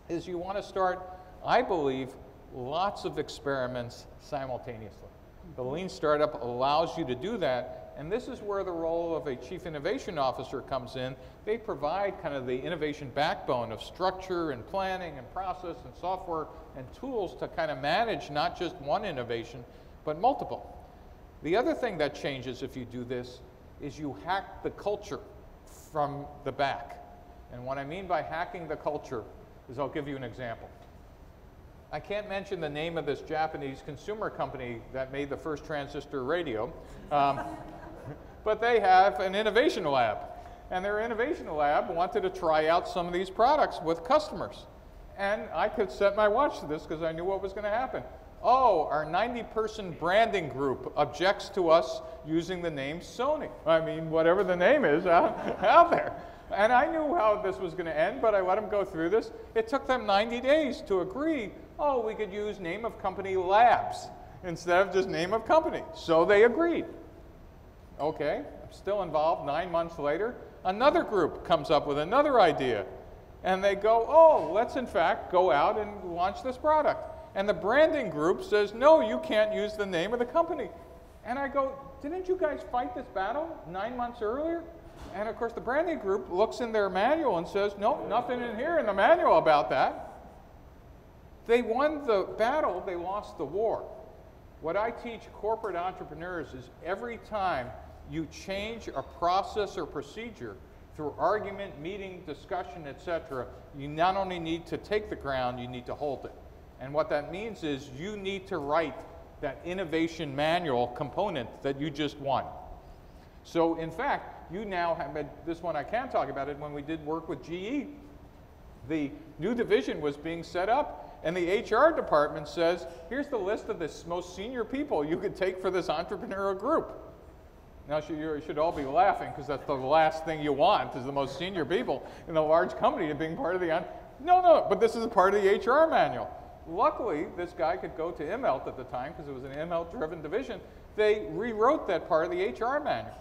is you want to start, I believe, lots of experiments simultaneously. The Lean Startup allows you to do that, and this is where the role of a Chief Innovation Officer comes in. They provide kind of the innovation backbone of structure and planning and process and software and tools to kind of manage not just one innovation, but multiple. The other thing that changes if you do this is you hack the culture from the back. And what I mean by hacking the culture is, I'll give you an example. I can't mention the name of this Japanese consumer company that made the first transistor radio, but they have an innovation lab. And their innovation lab wanted to try out some of these products with customers. And I could set my watch to this because I knew what was going to happen. Oh, our 90-person branding group objects to us using the name Sony. I mean, whatever the name is out there. And I knew how this was going to end, but I let them go through this. It took them 90 days to agree, oh, we could use name of company Labs instead of just name of company. So they agreed. Okay, I'm still involved. 9 months later, another group comes up with another idea. And they go, oh, let's in fact go out and launch this product. And the branding group says, no, you can't use the name of the company. And I go, didn't you guys fight this battle 9 months earlier? And of course, the branding group looks in their manual and says, nope, nothing in here in the manual about that. They won the battle, they lost the war. What I teach corporate entrepreneurs is every time you change a process or procedure through argument, meeting, discussion, etc., you not only need to take the ground, you need to hold it. And what that means is you need to write that innovation manual component that you just won. So in fact, you now have, this one I can talk about it, when we did work with GE, the new division was being set up, and the HR department says, here's the list of the most senior people you could take for this entrepreneurial group. Now, you should all be laughing, because that's the last thing you want, is the most senior people in a large company to being part of the, no, but this is a part of the HR manual. Luckily, this guy could go to IMELT at the time, because it was an IMELT-driven division. They rewrote that part of the HR manual.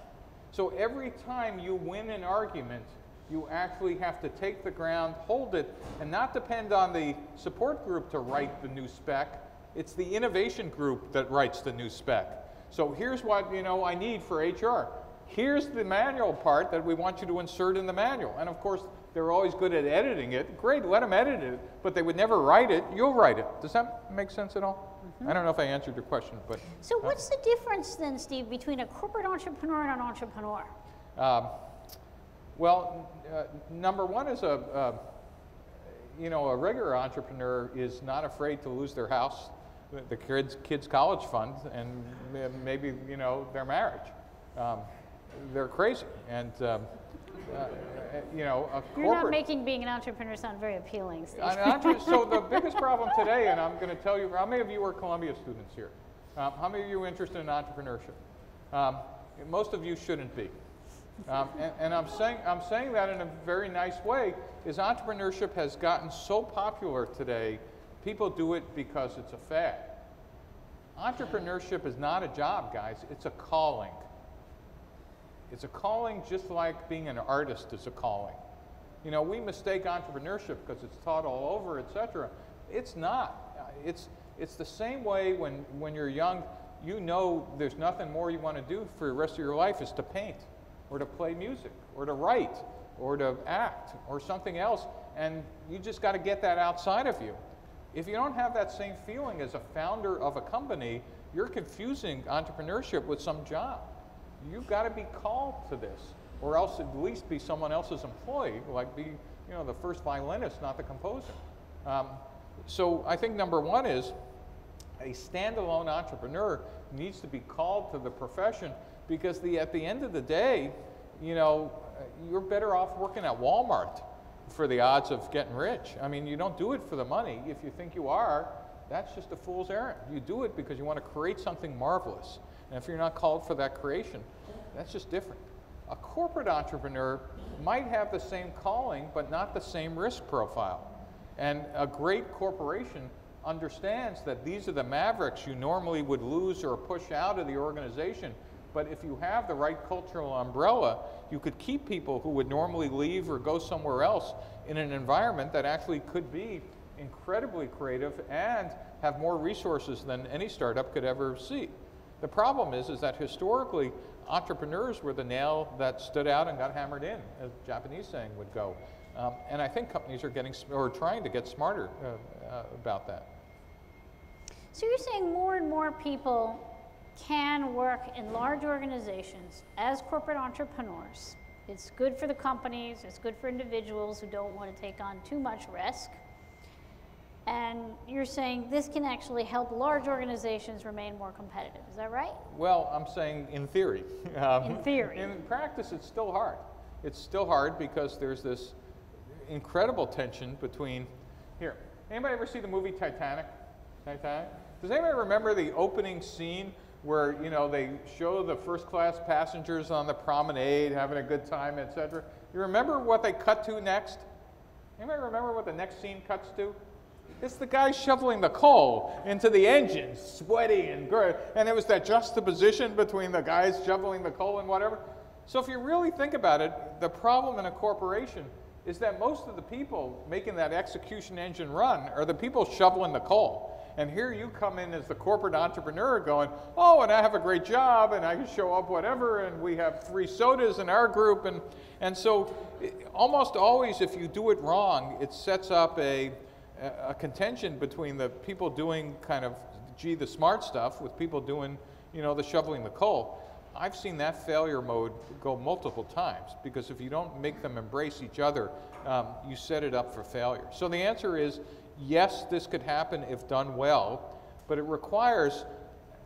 So every time you win an argument, you actually have to take the ground, hold it, and not depend on the support group to write the new spec. It's the innovation group that writes the new spec. So here's what I need for HR. Here's the manual part that we want you to insert in the manual. And of course, they're always good at editing it. Great, let them edit it, but they would never write it. You'll write it. Does that make sense at all? Mm-hmm. I don't know if I answered your question, but... So what's the difference then, Steve, between a corporate entrepreneur and an entrepreneur? Well, number one is you know, a regular entrepreneur is not afraid to lose their house, the kids' college fund, and maybe, you know, their marriage. They're crazy, and you know, a corporate. You're not making being an entrepreneur sound very appealing, Steve. So the biggest problem today, and I'm going to tell you, how many of you are Columbia students here? How many of you are interested in entrepreneurship? Most of you shouldn't be. And I'm saying that in a very nice way, is entrepreneurship has gotten so popular today, people do it because it's a fad. Entrepreneurship is not a job, guys, it's a calling. It's a calling just like being an artist is a calling. You know, we mistake entrepreneurship because it's taught all over, etc. It's not. It's the same way when you're young, you know there's nothing more you want to do for the rest of your life is to paint, or to play music, or to write, or to act, or something else, and you just got to get that outside of you. If you don't have that same feeling as a founder of a company, you're confusing entrepreneurship with some job. You've got to be called to this, or else at least be someone else's employee, like be, you know, the first violinist, not the composer. So I think number one is a standalone entrepreneur needs to be called to the profession, because at the end of the day, you know, you're better off working at Walmart for the odds of getting rich. I mean, you don't do it for the money. If you think you are, that's just a fool's errand. You do it because you want to create something marvelous. And if you're not called for that creation, that's just different. A corporate entrepreneur might have the same calling, but not the same risk profile. And a great corporation understands that these are the mavericks you normally would lose or push out of the organization. But if you have the right cultural umbrella, you could keep people who would normally leave or go somewhere else in an environment that actually could be incredibly creative and have more resources than any startup could ever see. The problem is that historically, entrepreneurs were the nail that stood out and got hammered in, as the Japanese saying would go. And I think companies are getting, or trying to get smarter about that. So you're saying more and more people can work in large organizations as corporate entrepreneurs. It's good for the companies, it's good for individuals who don't want to take on too much risk. And you're saying this can actually help large organizations remain more competitive. Is that right? Well, I'm saying in theory. In theory. In practice, it's still hard. It's still hard because there's this incredible tension between, here, anybody ever see the movie Titanic? Titanic? Does anybody remember the opening scene where, you know, they show the first class passengers on the promenade having a good time, etc.? You remember what they cut to next? Anybody remember what the next scene cuts to? It's the guy shoveling the coal into the engine, sweaty and good. And it was that juxtaposition between the guys shoveling the coal and whatever. So if you really think about it, the problem in a corporation is that most of the people making that execution engine run are the people shoveling the coal. And here you come in as the corporate entrepreneur going, oh, and I have a great job, and I can show up whatever, and we have 3 sodas in our group. And so almost always, if you do it wrong, it sets up a contention between the people doing kind of, the smart stuff with people doing, you know, the shoveling the coal. I've seen that failure mode go multiple times, because if you don't make them embrace each other, you set it up for failure. So the answer is, yes, this could happen if done well, but it requires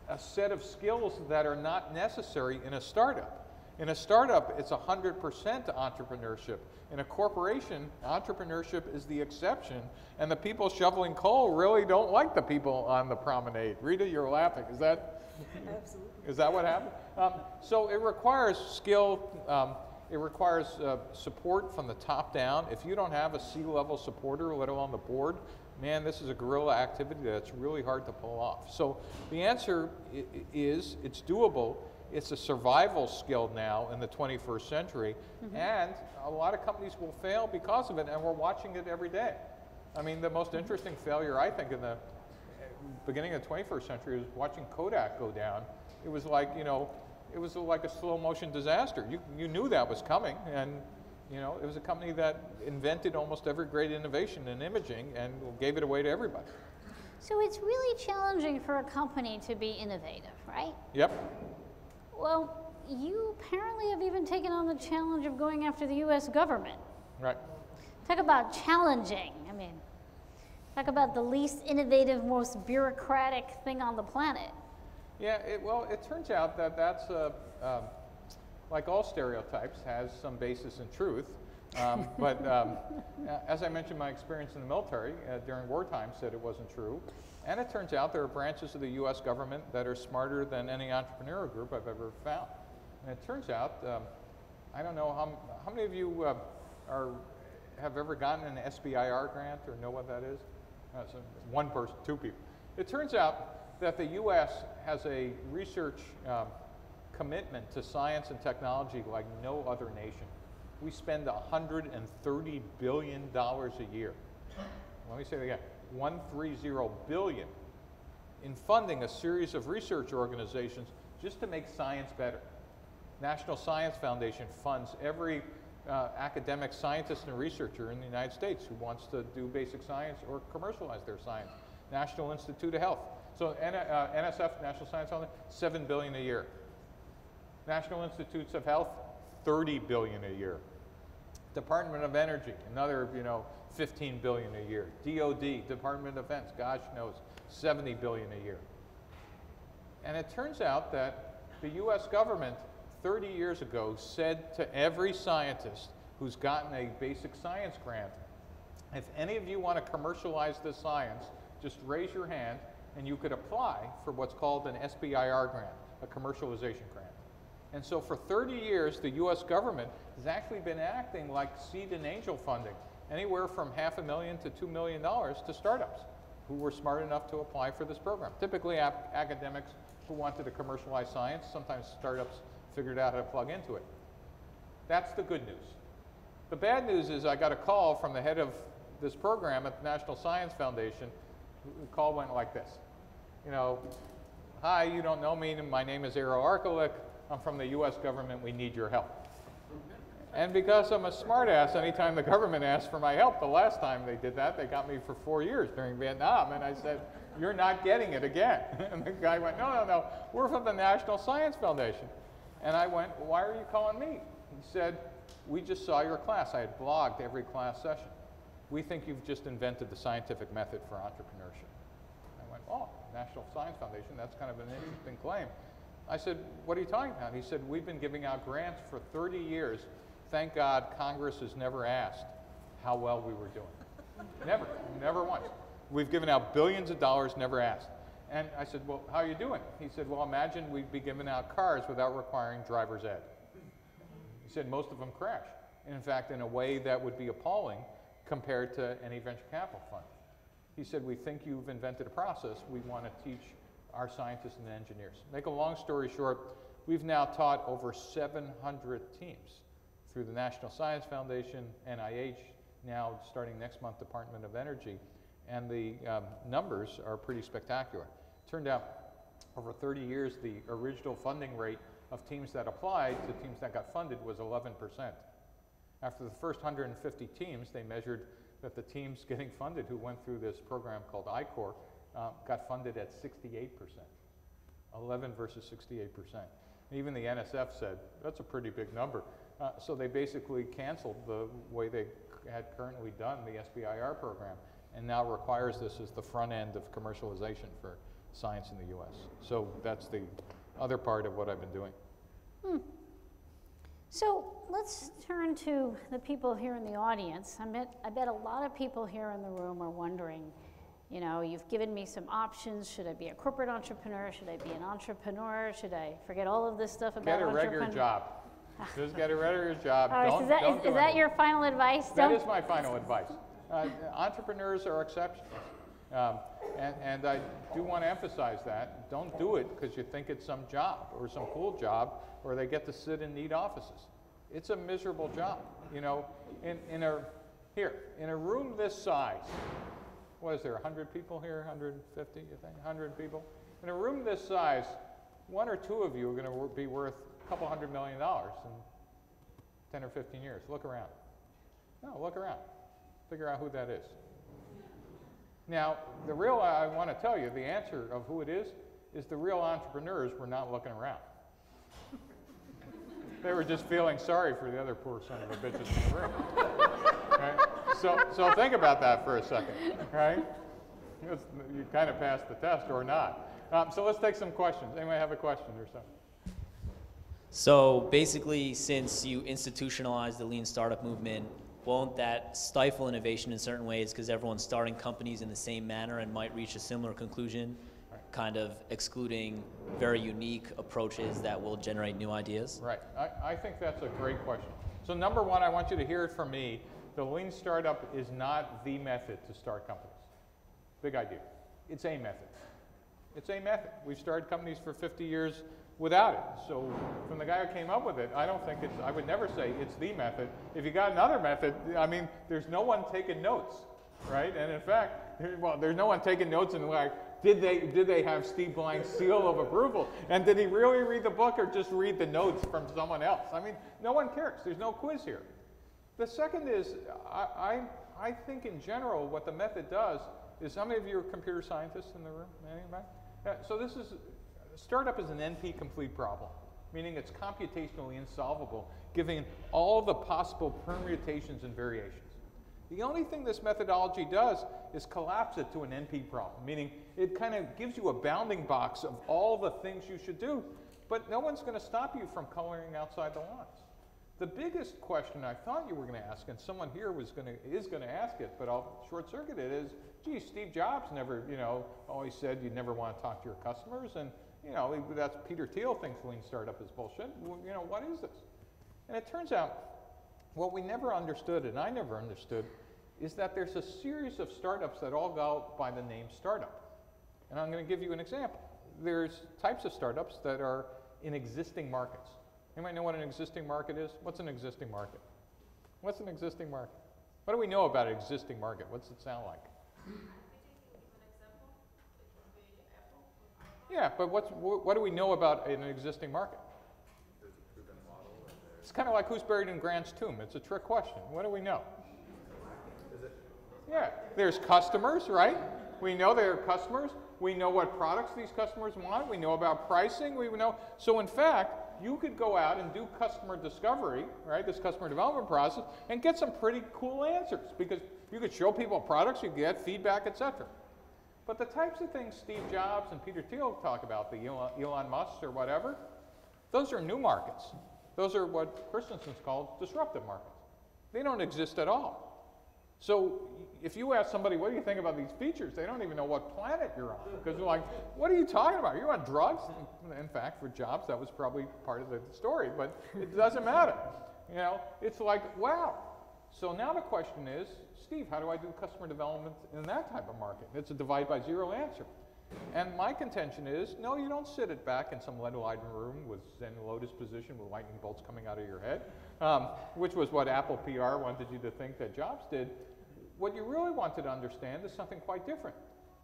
a set of skills that are not necessary in a startup. In a startup, it's 100% entrepreneurship. In a corporation, entrepreneurship is the exception, and the people shoveling coal really don't like the people on the promenade. Rita, you're laughing. Is that? Absolutely. Is that what happened? So it requires skill. It requires support from the top down. If you don't have a C-level supporter, let alone the board, man, this is a guerrilla activity that's really hard to pull off. So the answer is it's doable. It's a survival skill now in the 21st century, and a lot of companies will fail because of it, and we're watching it every day. I mean, the most interesting failure, I think, in the beginning of the 21st century was watching Kodak go down. It was like, you know, it was like a slow motion disaster. You knew that was coming, and you know, it was a company that invented almost every great innovation in imaging and gave it away to everybody. So it's really challenging for a company to be innovative, right? Yep. Well, you apparently have even taken on the challenge of going after the U.S. government. Right. Talk about challenging. I mean, talk about the least innovative, most bureaucratic thing on the planet. Yeah, well, it turns out that that's, like all stereotypes, has some basis in truth. But as I mentioned, my experience in the military during wartime said it wasn't true. And it turns out there are branches of the U.S. government that are smarter than any entrepreneurial group I've ever found. And it turns out, I don't know, how many of you have ever gotten an SBIR grant or know what that is? So one person, two people. It turns out that the U.S. has a research commitment to science and technology like no other nation. We spend $130 billion a year. Let me say it again, 130 billion in funding a series of research organizations just to make science better. National Science Foundation funds every academic scientist and researcher in the United States who wants to do basic science or commercialize their science. National Institute of Health. So NSF, National Science Foundation, $7 billion a year. National Institutes of Health, $30 billion a year. Department of Energy, another, $15 billion a year. DOD, Department of Defense, gosh knows, $70 billion a year. And it turns out that the U.S. government 30 years ago said to every scientist who's gotten a basic science grant, if any of you want to commercialize this science, just raise your hand and you could apply for what's called an SBIR grant, a commercialization grant. And so for 30 years, the U.S. government has actually been acting like seed and angel funding, anywhere from $500,000 to $2 million to startups who were smart enough to apply for this program. Typically academics who wanted to commercialize science, sometimes startups figured out how to plug into it. That's the good news. The bad news is I got a call from the head of this program at the National Science Foundation. The call went like this. Hi, you don't know me, my name is Eero Arkelik. I'm from the U.S. government, we need your help. And because I'm a smartass, anytime the government asked for my help, the last time they did that, they got me for 4 years during Vietnam. And I said, you're not getting it again. And the guy went, no, we're from the National Science Foundation. And I went, why are you calling me? He said, we just saw your class. I had blogged every class session. We think you've just invented the scientific method for entrepreneurship. I went, oh, National Science Foundation, that's kind of an interesting claim. I said, what are you talking about? He said, we've been giving out grants for 30 years. Thank God Congress has never asked how well we were doing. Never once. We've given out billions of dollars, never asked. And I said, well, how are you doing? He said, well, imagine we'd be giving out cars without requiring driver's ed. He said, most of them crash. In fact, in a way that would be appalling compared to any venture capital fund. He said, we think you've invented a process. We want to teach our scientists and engineers. Make a long story short, we've now taught over 700 teams through the National Science Foundation, NIH, now starting next month, Department of Energy, and the numbers are pretty spectacular. Turned out over 30 years, the original funding rate of teams that applied to teams that got funded was 11%. After the first 150 teams, they measured that the teams getting funded who went through this program called ICOR got funded at 68%. 11 versus 68%. Even the NSF said, that's a pretty big number. So they basically canceled the way they had currently done the SBIR program and now requires this as the front end of commercialization for science in the US. So that's the other part of what I've been doing. So let's turn to the people here in the audience. I bet a lot of people here in the room are wondering, you've given me some options. Should I be a corporate entrepreneur? Should I be an entrepreneur? Should I forget all of this stuff about entrepreneur? Get a regular job. Just get a regular job. Is that your final advice? That is my final advice. Entrepreneurs are exceptions. And I do want to emphasize that. Don't do it because you think it's some job or some cool job or they get to sit in neat offices. It's a miserable job. In a room this size, what is there, 100 people here, 150, you think, 100 people? In a room this size, one or two of you are going to be worth a couple $100 million in 10 or 15 years. Look around. No, look around. Figure out who that is. Now, I want to tell you, the answer of who it is the real entrepreneurs were not looking around. They were just feeling sorry for the other poor son of a bitches in the room. Right? So think about that for a second, right? You kind of passed the test or not. So let's take some questions. Anybody have a question or something? So basically, since you institutionalized the lean startup movement, won't that stifle innovation in certain ways because everyone's starting companies in the same manner and might reach a similar conclusion, kind of excluding very unique approaches that will generate new ideas? Right. I think that's a great question. So number one, I want you to hear it from me. The lean startup is not the method to start companies. Big idea. It's a method. It's a method. We've started companies for 50 years without it. So from the guy who came up with it, I don't think it's, I would never say it's the method. If you got another method, I mean, there's no one taking notes, right? And in fact, well, there's no one taking notes and like, did they have Steve Blank's seal of approval? And did he really read the book or just read the notes from someone else? I mean, no one cares. There's no quiz here. The second is, I think in general what the method does is, how many of you are computer scientists in the room? Anybody? So this is, startup is an NP complete problem, meaning it's computationally insolvable, given all the possible permutations and variations. The only thing this methodology does is collapse it to an NP problem, meaning it kind of gives you a bounding box of all the things you should do, but no one's going to stop you from coloring outside the lines. The biggest question I thought you were going to ask, and someone here is going to ask it, but I'll short circuit it, is, gee, Steve Jobs never, always said you never want to talk to your customers, and that's Peter Thiel thinks lean startup is bullshit. Well, what is this? And it turns out what we never understood, and I never understood, is that there's a series of startups that all go by the name startup. And I'm going to give you an example. There's types of startups that are in existing markets. Anybody know what an existing market is? What's an existing market? What's an existing market? What do we know about an existing market? What's it sound like? Yeah, but what do we know about an existing market? It's kind of like who's buried in Grant's tomb. It's a trick question. What do we know? Yeah, there's customers, right? We know there are customers. We know what products these customers want. We know about pricing. We know. So in fact, you could go out and do customer discovery, right, this customer development process, and get some pretty cool answers because you could show people products, you get feedback, etc. But the types of things Steve Jobs and Peter Thiel talk about, the Elon Musk or whatever, those are new markets. Those are what Christensen's called disruptive markets. They don't exist at all. So if you ask somebody, what do you think about these features? They don't even know what planet you're on. Because they're like, what are you talking about? You're on drugs? In fact, for Jobs, that was probably part of the story, but it doesn't matter. It's like, wow. So now the question is, Steve, how do I do customer development in that type of market? It's a divide by zero answer. And my contention is, no, you don't sit it back in some lead-lined room with Zen Lotus position with lightning bolts coming out of your head, which was what Apple PR wanted you to think that Jobs did. What you really wanted to understand is something quite different.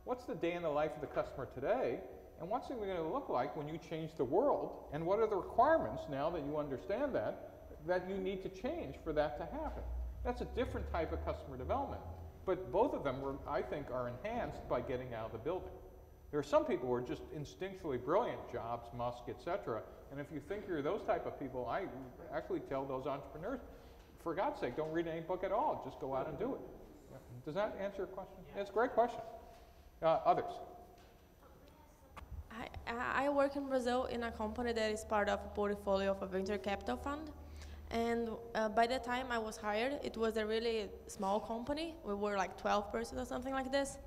What's the day in the life of the customer today, and what's it going to look like when you change the world, and what are the requirements, now that you understand that you need to change for that to happen? That's a different type of customer development. But both of them, I think, are enhanced by getting out of the building. There are some people who are just instinctually brilliant, Jobs, Musk, etc. And if you think you're those type of people, I actually tell those entrepreneurs, for God's sake, don't read any book at all. Just go out and do it. Does that answer your question? Yeah, it's a great question. Others? I work in Brazil in a company that is part of a portfolio of a venture capital fund. And by the time I was hired, it was a really small company. We were like 12 persons or something like this.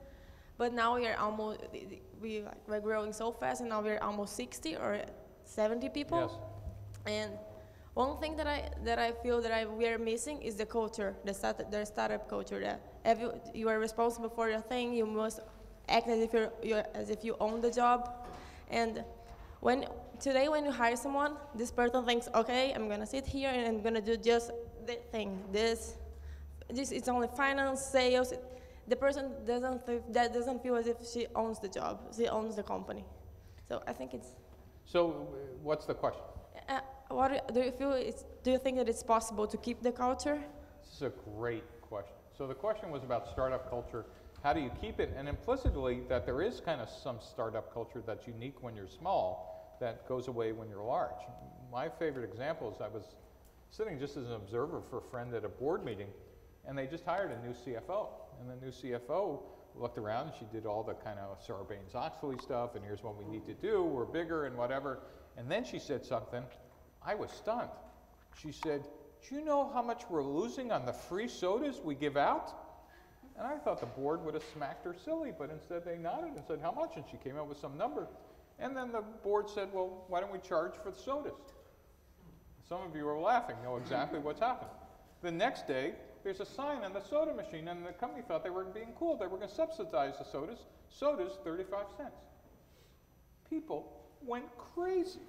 But now we're growing so fast, and now we're almost 60 or 70 people. Yes. And one thing that I feel that we are missing is the culture, the startup culture. That you are responsible for your thing, you must act as if you own the job. And today when you hire someone, this person thinks, okay, I'm gonna sit here and I'm gonna do just the thing. This it's only finance, sales. The person doesn't feel as if she owns the job, she owns the company. So I think it's. So what's the question? What do you feel? Do you think that it's possible to keep the culture? This is a great question. So the question was about startup culture. How do you keep it? And implicitly, that there is kind of some startup culture that's unique when you're small, that goes away when you're large. my favorite example is I was sitting just as an observer for a friend at a board meeting, and they just hired a new CFO. And the new CFO looked around and she did all the kind of Sarbanes-Oxley stuff, and here's what we need to do, we're bigger and whatever. And then she said something, I was stunned. She said, do you know how much we're losing on the free sodas we give out? And I thought the board would have smacked her silly, but instead they nodded and said, how much? And she came up with some number. And then the board said, well, why don't we charge for the sodas? Some of you are laughing, know exactly what's happened. The next day, there's a sign on the soda machine, and the company thought they were being cool. They were going to subsidize the sodas. Sodas, 35 cents. People went crazy.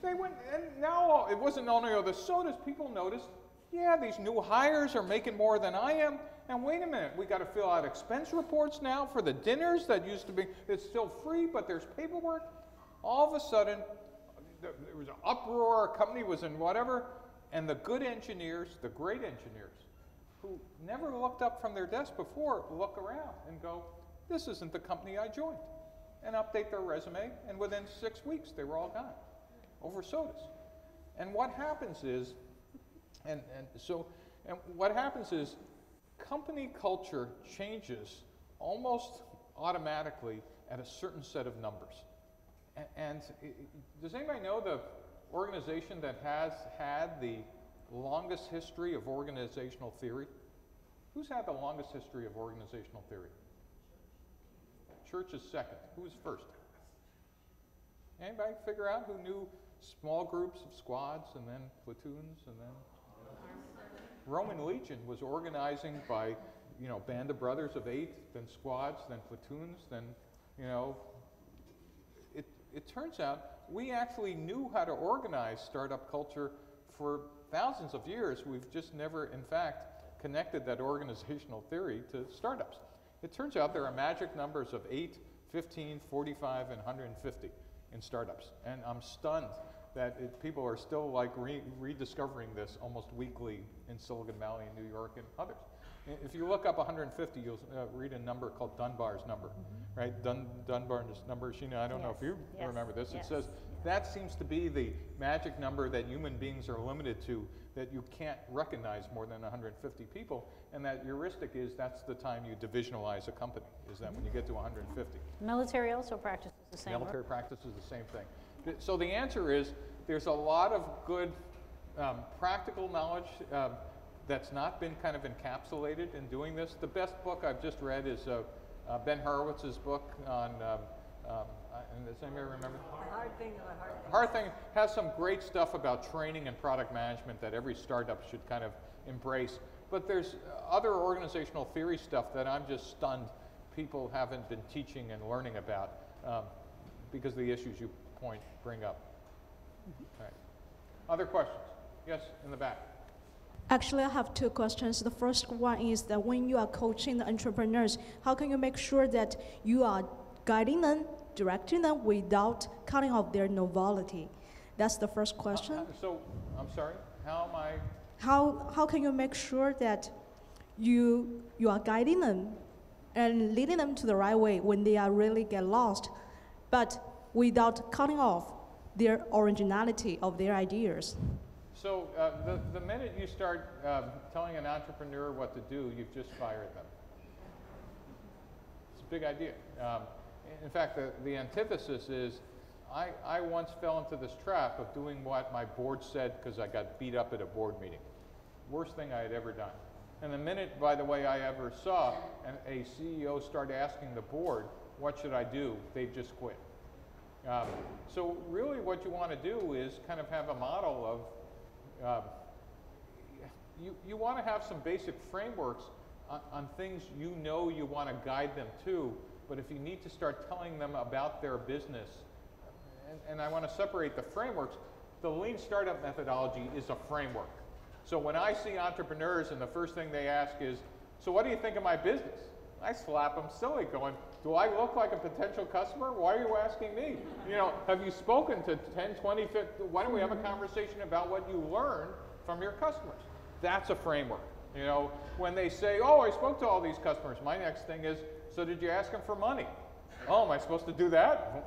They went, and now it wasn't only the sodas. People noticed, yeah, these new hires are making more than I am. And wait a minute, we got to fill out expense reports now for the dinners that used to be, it's still free, but there's paperwork. All of a sudden, there was an uproar, a company was in whatever, and the good engineers, the great engineers, who never looked up from their desk before, look around and go, this isn't the company I joined, and update their resume, and within 6 weeks, they were all gone over sodas. And what happens is, what happens is, company culture changes almost automatically at a certain set of numbers. Does anybody know the organization that has had the longest history of organizational theory? Who's had the longest history of organizational theory? Church is second. Who's first? Anybody figure out who knew small groups of squads and then platoons and then? Roman legion was organizing by, band of brothers of 8, then squads, then platoons, then, It turns out we actually knew how to organize startup culture for thousands of years. We've just never, in fact, connected that organizational theory to startups. It turns out there are magic numbers of 8, 15, 45, and 150 in startups. And I'm stunned that people are still like rediscovering this almost weekly in Silicon Valley and New York and others. If you look up 150, you'll read a number called Dunbar's number, right? Dunbar's number, Sheena, I don't know if you remember this. It says that seems to be the magic number that human beings are limited to, that you can't recognize more than 150 people, and that heuristic is that's the time you divisionalize a company, is that when you get to 150. Military also practices the same. Military practices the same thing. So the answer is there's a lot of good practical knowledge that's not been kind of encapsulated in doing this. The best book I've just read is Ben Horowitz's book on, and does anybody remember? Hard Thing has some great stuff about training and product management that every startup should kind of embrace. But there's other organizational theory stuff that I'm just stunned people haven't been teaching and learning about because of the issues you bring up. Right. Other questions? Yes, in the back. Actually, I have 2 questions. The first one is that when you are coaching the entrepreneurs, how can you make sure that you are guiding them, directing them without cutting off their novelty? That's the first question. So, I'm sorry, how am I? How can you make sure that you are guiding them and leading them to the right way when they are really get lost, but without cutting off their originality of their ideas? So the minute you start telling an entrepreneur what to do, you've just fired them. It's a big idea. In fact, the antithesis is, I once fell into this trap of doing what my board said because I got beat up at a board meeting. Worst thing I had ever done. And the minute, by the way, I ever saw a CEO start asking the board, what should I do, they've just quit. So really what you want to do is kind of have a model of you want to have some basic frameworks on things you want to guide them to, but if you need to start telling them about their business, and I want to separate the frameworks, the lean startup methodology is a framework. So when I see entrepreneurs and the first thing they ask is, so what do you think of my business? I slap them silly going, do I look like a potential customer? Why are you asking me? Have you spoken to 10, 20, 50, why don't we have a conversation about what you learned from your customers? That's a framework. When they say, oh, I spoke to all these customers, my next thing is, so did you ask them for money? Oh, am I supposed to do that?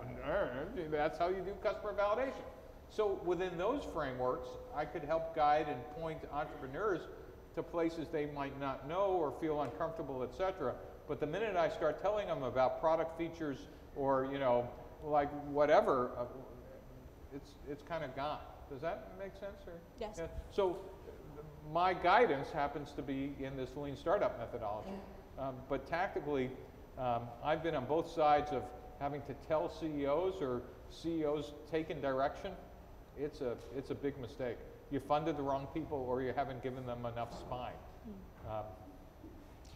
That's how you do customer validation. So within those frameworks, I could help guide and point entrepreneurs to places they might not know or feel uncomfortable, et cetera. But the minute I start telling them about product features or, you know, like whatever, it's kind of gone. Does that make sense? Or? Yes. Yeah. So my guidance happens to be in this lean startup methodology. But tactically, I've been on both sides of having to tell CEOs or CEOs taking direction. It's a big mistake. You funded the wrong people or you haven't given them enough spine.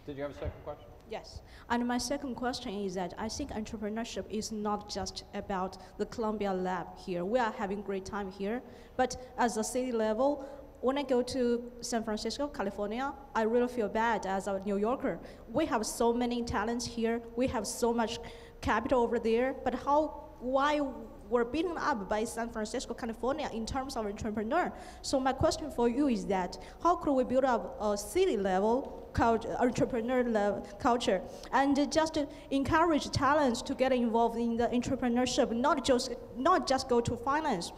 Did you have a second question? Yes. And my second question is that I think entrepreneurship is not just about the Columbia lab here. We are having great time here. But as a city level, when I go to San Francisco, California, I really feel bad as a New Yorker. We have so many talents here. We have so much capital over there. But why we're beaten up by San Francisco, California in terms of entrepreneur? So my question for you is that how could we build up a city level entrepreneur level culture and just encourage talents to get involved in the entrepreneurship, not just go to finance?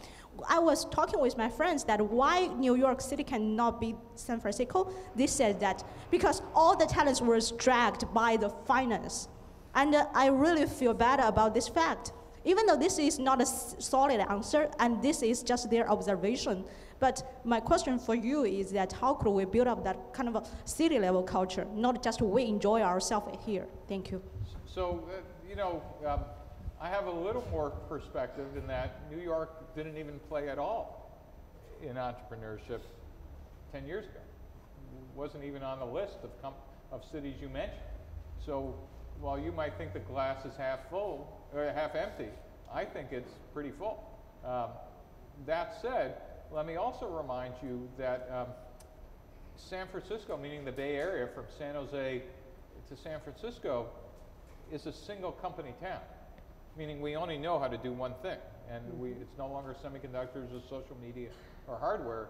I was talking with my friends that why New York City cannot be San Francisco. They said that because all the talents were dragged by the finance. And I really feel bad about this fact. Even though this is not a solid answer, and this is just their observation, but my question for you is that how could we build up that kind of a city level culture, not just we enjoy ourselves here? Thank you. So, you know, I have a little more perspective in that New York didn't even play at all in entrepreneurship 10 years ago. It wasn't even on the list of cities you mentioned. So while you might think the glass is half full or half empty, I think it's pretty full. That said, let me also remind you that San Francisco, meaning the Bay Area, from San Jose to San Francisco, is a single company town, meaning we only know how to do one thing. And it's no longer semiconductors or social media or hardware.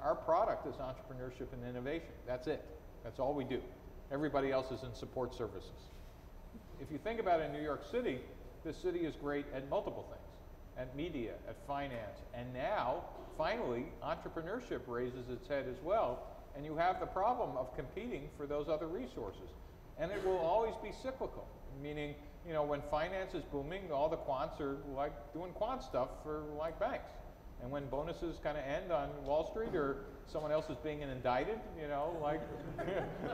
Our product is entrepreneurship and innovation. That's it. That's all we do. Everybody else is in support services. If you think about it, in New York City, the city is great at multiple things, at media, at finance, and now, finally, entrepreneurship raises its head as well, and you have the problem of competing for those other resources. And it will always be cyclical, meaning, you know, when finance is booming, all the quants are like doing quant stuff for like banks. And when bonuses kind of end on Wall Street or someone else is being indicted, you know, like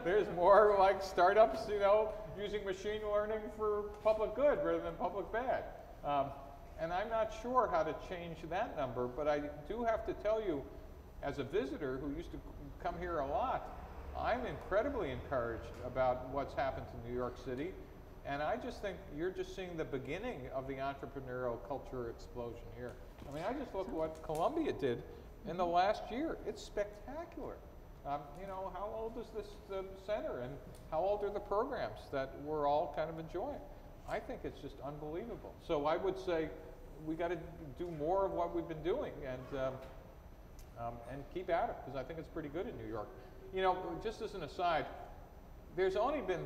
there's more like startups, you know, using machine learning for public good rather than public bad. And I'm not sure how to change that number, but I do have to tell you, as a visitor who used to come here a lot, I'm incredibly encouraged about what's happened to New York City. And I just think you're just seeing the beginning of the entrepreneurial culture explosion here. I mean, I just look at what Columbia did in the last year. It's spectacular. You know, how old is this center, and how old are the programs that we're all kind of enjoying? I think it's just unbelievable. So I would say we got to do more of what we've been doing and keep at it, because I think it's pretty good in New York. You know, just as an aside, there's only been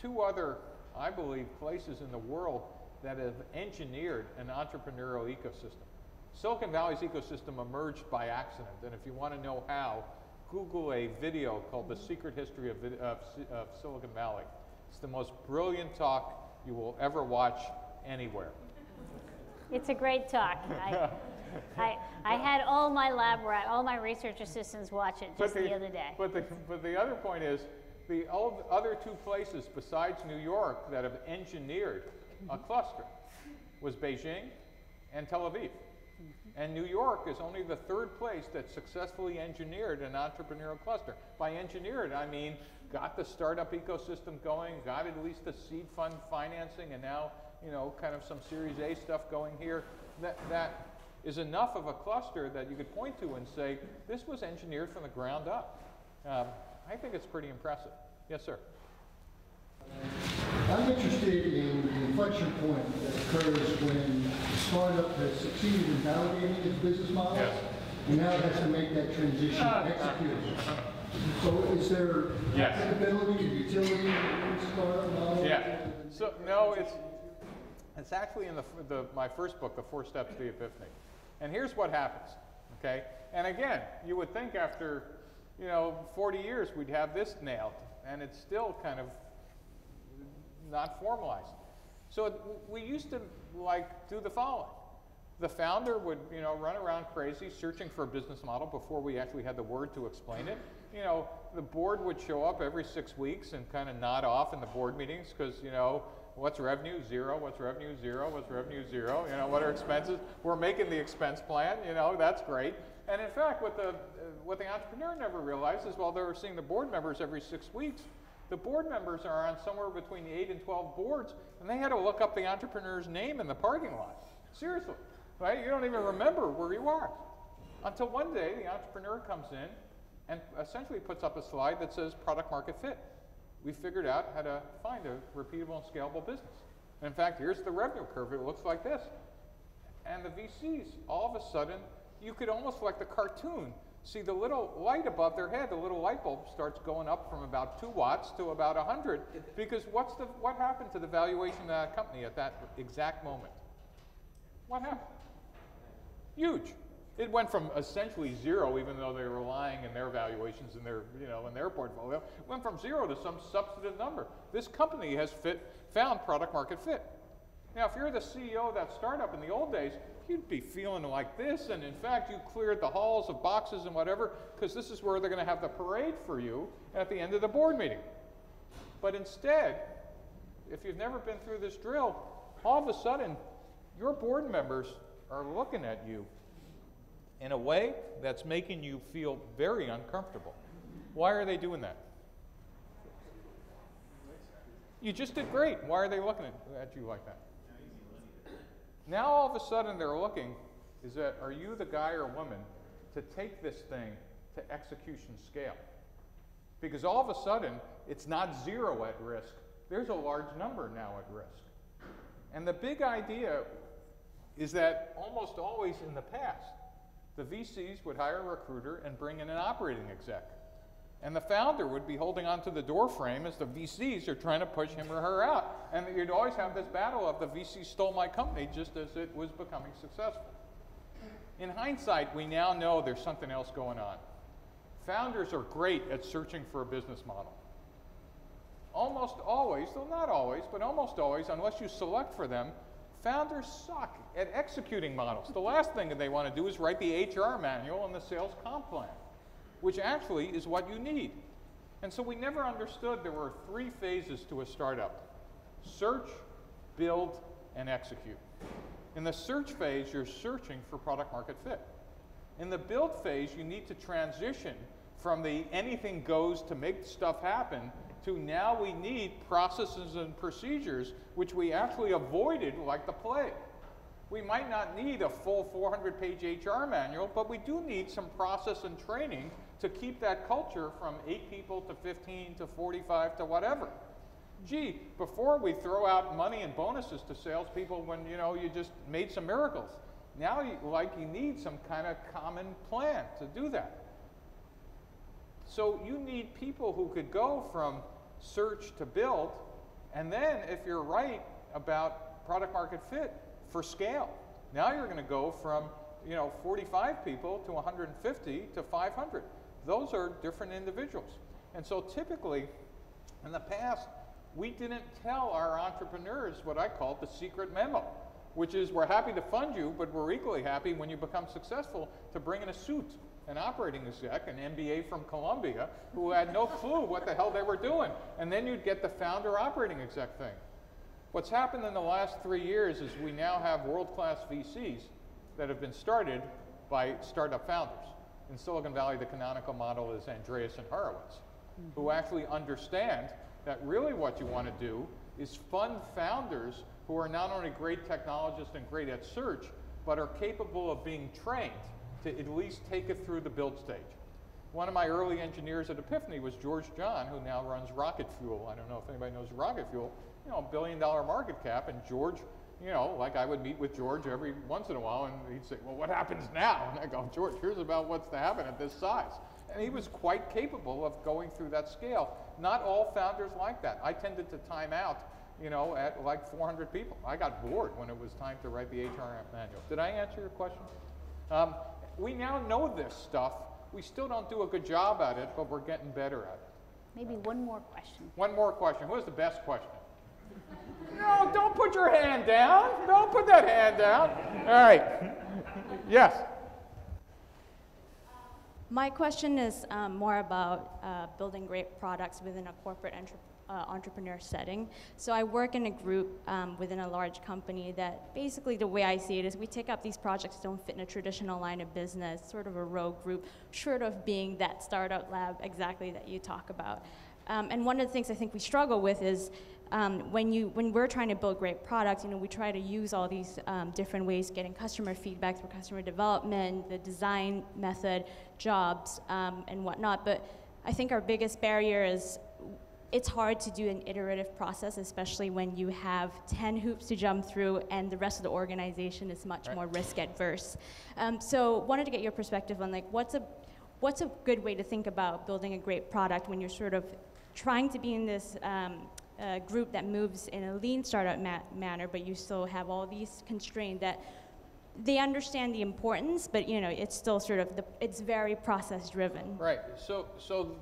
2 other, I believe, places in the world that have engineered an entrepreneurial ecosystem. Silicon Valley's ecosystem emerged by accident, and if you want to know how, Google a video called The Secret History of Silicon Valley. It's the most brilliant talk you will ever watch anywhere. It's a great talk. I had all my research assistants watch it just the other day. But the other point is, the other 2 places besides New York that have engineered a cluster was Beijing and Tel Aviv. And New York is only the 3rd place that successfully engineered an entrepreneurial cluster. By engineered, I mean got the startup ecosystem going, got at least the seed fund financing, and now, you know, kind of some Series A stuff going here. That is enough of a cluster that you could point to and say, this was engineered from the ground up. I think it's pretty impressive. Yes, sir. I'm interested in the inflection point that occurs when the startup has succeeded in validating its business model, Yes. and now it has to make that transition to execute. So is there Yes. applicability or utility in the startup model? Yeah. So no, it's actually in my first book, The 4 Steps to the Epiphany. And here's what happens, okay? And again, you would think after, 40 years we'd have this nailed, and it's still kind of not formalized. So we used to do the following. The founder would, run around crazy searching for a business model before we actually had the word to explain it. The board would show up every 6 weeks and kind of nod off in the board meetings because, what's revenue? Zero. What's revenue? Zero. What's revenue? Zero. What are expenses? We're making the expense plan. That's great. And in fact, what the entrepreneur never realized is while they were seeing the board members every 6 weeks, the board members are on somewhere between 8 and 12 boards, and they had to look up the entrepreneur's name in the parking lot. Seriously, right? You don't even remember where you are. Until one day, the entrepreneur comes in and essentially puts up a slide that says product market fit. We figured out how to find a repeatable and scalable business. And in fact, here's the revenue curve. It looks like this. And the VCs, all of a sudden, you could almost like the cartoon, see the little light above their head, the little light bulb starts going up from about 2 watts to about 100, because what happened to the valuation of that company at that exact moment? What happened? Huge. It went from essentially zero, even though they were lying in their valuations in their, in their portfolio, it went from zero to some substantive number. This company has found product market fit. Now, if you're the CEO of that startup in the old days, you'd be feeling like this, and in fact, you cleared the halls of boxes and whatever, because this is where they're going to have the parade for you at the end of the board meeting. But instead, if you've never been through this drill, all of a sudden, your board members are looking at you in a way that's making you feel very uncomfortable. Why are they doing that? You just did great. Why are they looking at you like that? Now all of a sudden they're looking, are you the guy or woman to take this thing to execution scale? Because all of a sudden, it's not zero at risk. There's a large number now at risk. And the big idea is that almost always in the past, the VCs would hire a recruiter and bring in an operating exec. And the founder would be holding onto the door frame as the VCs are trying to push him or her out. And you'd always have this battle of the VC stole my company just as it was becoming successful. In hindsight, we now know there's something else going on. Founders are great at searching for a business model. Almost always, though not always, but almost always, unless you select for them, founders suck at executing models. The last thing that they want to do is write the HR manual and the sales comp plan, which actually is what you need. And so we never understood there were 3 phases to a startup: search, build, and execute. In the search phase, you're searching for product market fit. In the build phase, you need to transition from the anything goes to make stuff happen to now we need processes and procedures which we actually avoided like the plague. We might not need a full 400-page HR manual, but we do need some process and training to keep that culture from 8 people to 15 to 45 to whatever. Gee, before we throw out money and bonuses to salespeople when you just made some miracles. Now you need some kind of common plan to do that. So you need people who could go from search to build, and then if you're right about product market fit, for scale. Now you're going to go from 45 people to 150 to 500. Those are different individuals. And so typically, in the past, we didn't tell our entrepreneurs what I called the secret memo, which is we're happy to fund you, but we're equally happy when you become successful to bring in a suit, an operating exec, an MBA from Columbia, who had no clue what the hell they were doing. And then you'd get the founder operating exec thing. What's happened in the last 3 years is we now have world-class VCs that have been started by startup founders. In Silicon Valley, the canonical model is Andreessen Horowitz, who actually understand that really what you want to do is fund founders who are not only great technologists and great at search, but are capable of being trained to at least take it through the build stage. One of my early engineers at Epiphany was George John, who now runs Rocket Fuel. I don't know if anybody knows Rocket Fuel. $1 billion market cap, and George, like I would meet with George every once in a while, and he'd say, well, what happens now? And I go, George, here's about what's to happen at this size. And he was quite capable of going through that scale. Not all founders like that. I tended to time out, at like 400 people. I got bored when it was time to write the HR manual. Did I answer your question? We now know this stuff. We still don't do a good job at it, but we're getting better at it. Maybe one more question. One more question. Who has the best question? No, don't put your hand down. Don't put that hand down. All right. Yes. My question is more about building great products within a corporate entrepreneur setting. So I work in a group within a large company that basically the way I see it is we take up these projects that don't fit in a traditional line of business, sort of a rogue group, short of being that startup lab exactly that you talk about. And one of the things I think we struggle with is when we're trying to build great products, we try to use all these different ways, getting customer feedback through customer development, the design method, jobs, and whatnot. But I think our biggest barrier is it's hard to do an iterative process, especially when you have 10 hoops to jump through and the rest of the organization is much more risk adverse. So wanted to get your perspective on what's a good way to think about building a great product when you're sort of trying to be in this group that moves in a lean startup manner, but you still have all these constraints that they understand the importance, but it's still sort of it's very process driven. Right. So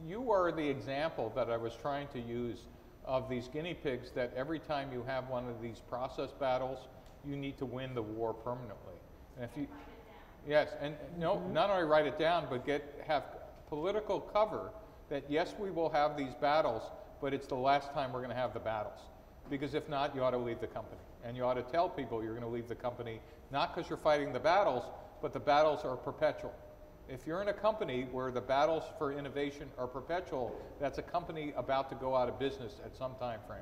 you are the example that I was trying to use of these guinea pigs that every time you have one of these process battles, you need to win the war permanently. And if you, yes, and no, not only write it down, but have political cover that yes, we will have these battles, but it's the last time we're going to have the battles. Because if not, you ought to leave the company. And you ought to tell people you're going to leave the company, not because you're fighting the battles, but the battles are perpetual. If you're in a company where the battles for innovation are perpetual, that's a company about to go out of business at some time frame.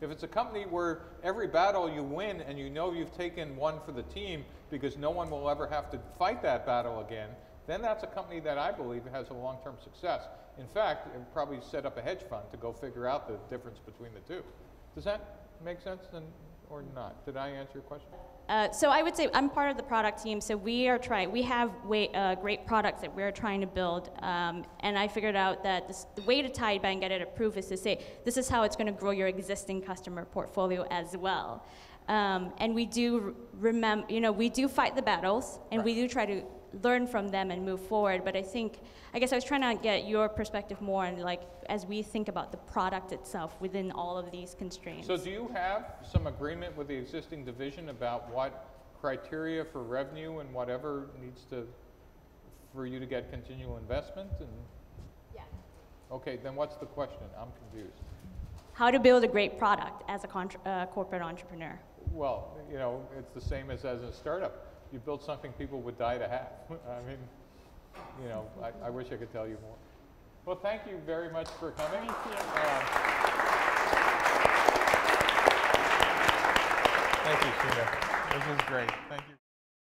If it's a company where every battle you win and you've taken one for the team because no one will ever have to fight that battle again, then that's a company that I believe has a long-term success. In fact, it would probably set up a hedge fund to go figure out the difference between the two. Does that make sense or not? Did I answer your question? So I would say I'm part of the product team, so we have great products that we're trying to build, and I figured out that the way to tie it back and get it approved is to say, this is how it's going to grow your existing customer portfolio as well. And we do we do fight the battles, and we do try to learn from them and move forward, but I guess I was trying to get your perspective more on as we think about the product itself within all of these constraints. So do you have some agreement with the existing division about what criteria for revenue and whatever needs for you to get continual investment? Yeah. Okay, then what's the question? I'm confused. How to build a great product as a corporate entrepreneur. Well, it's the same as a startup. You build something people would die to have. I mean, I wish I could tell you more. Well, thank you very much for coming. Thank you. Thank you, Sheena. This is great. Thank you.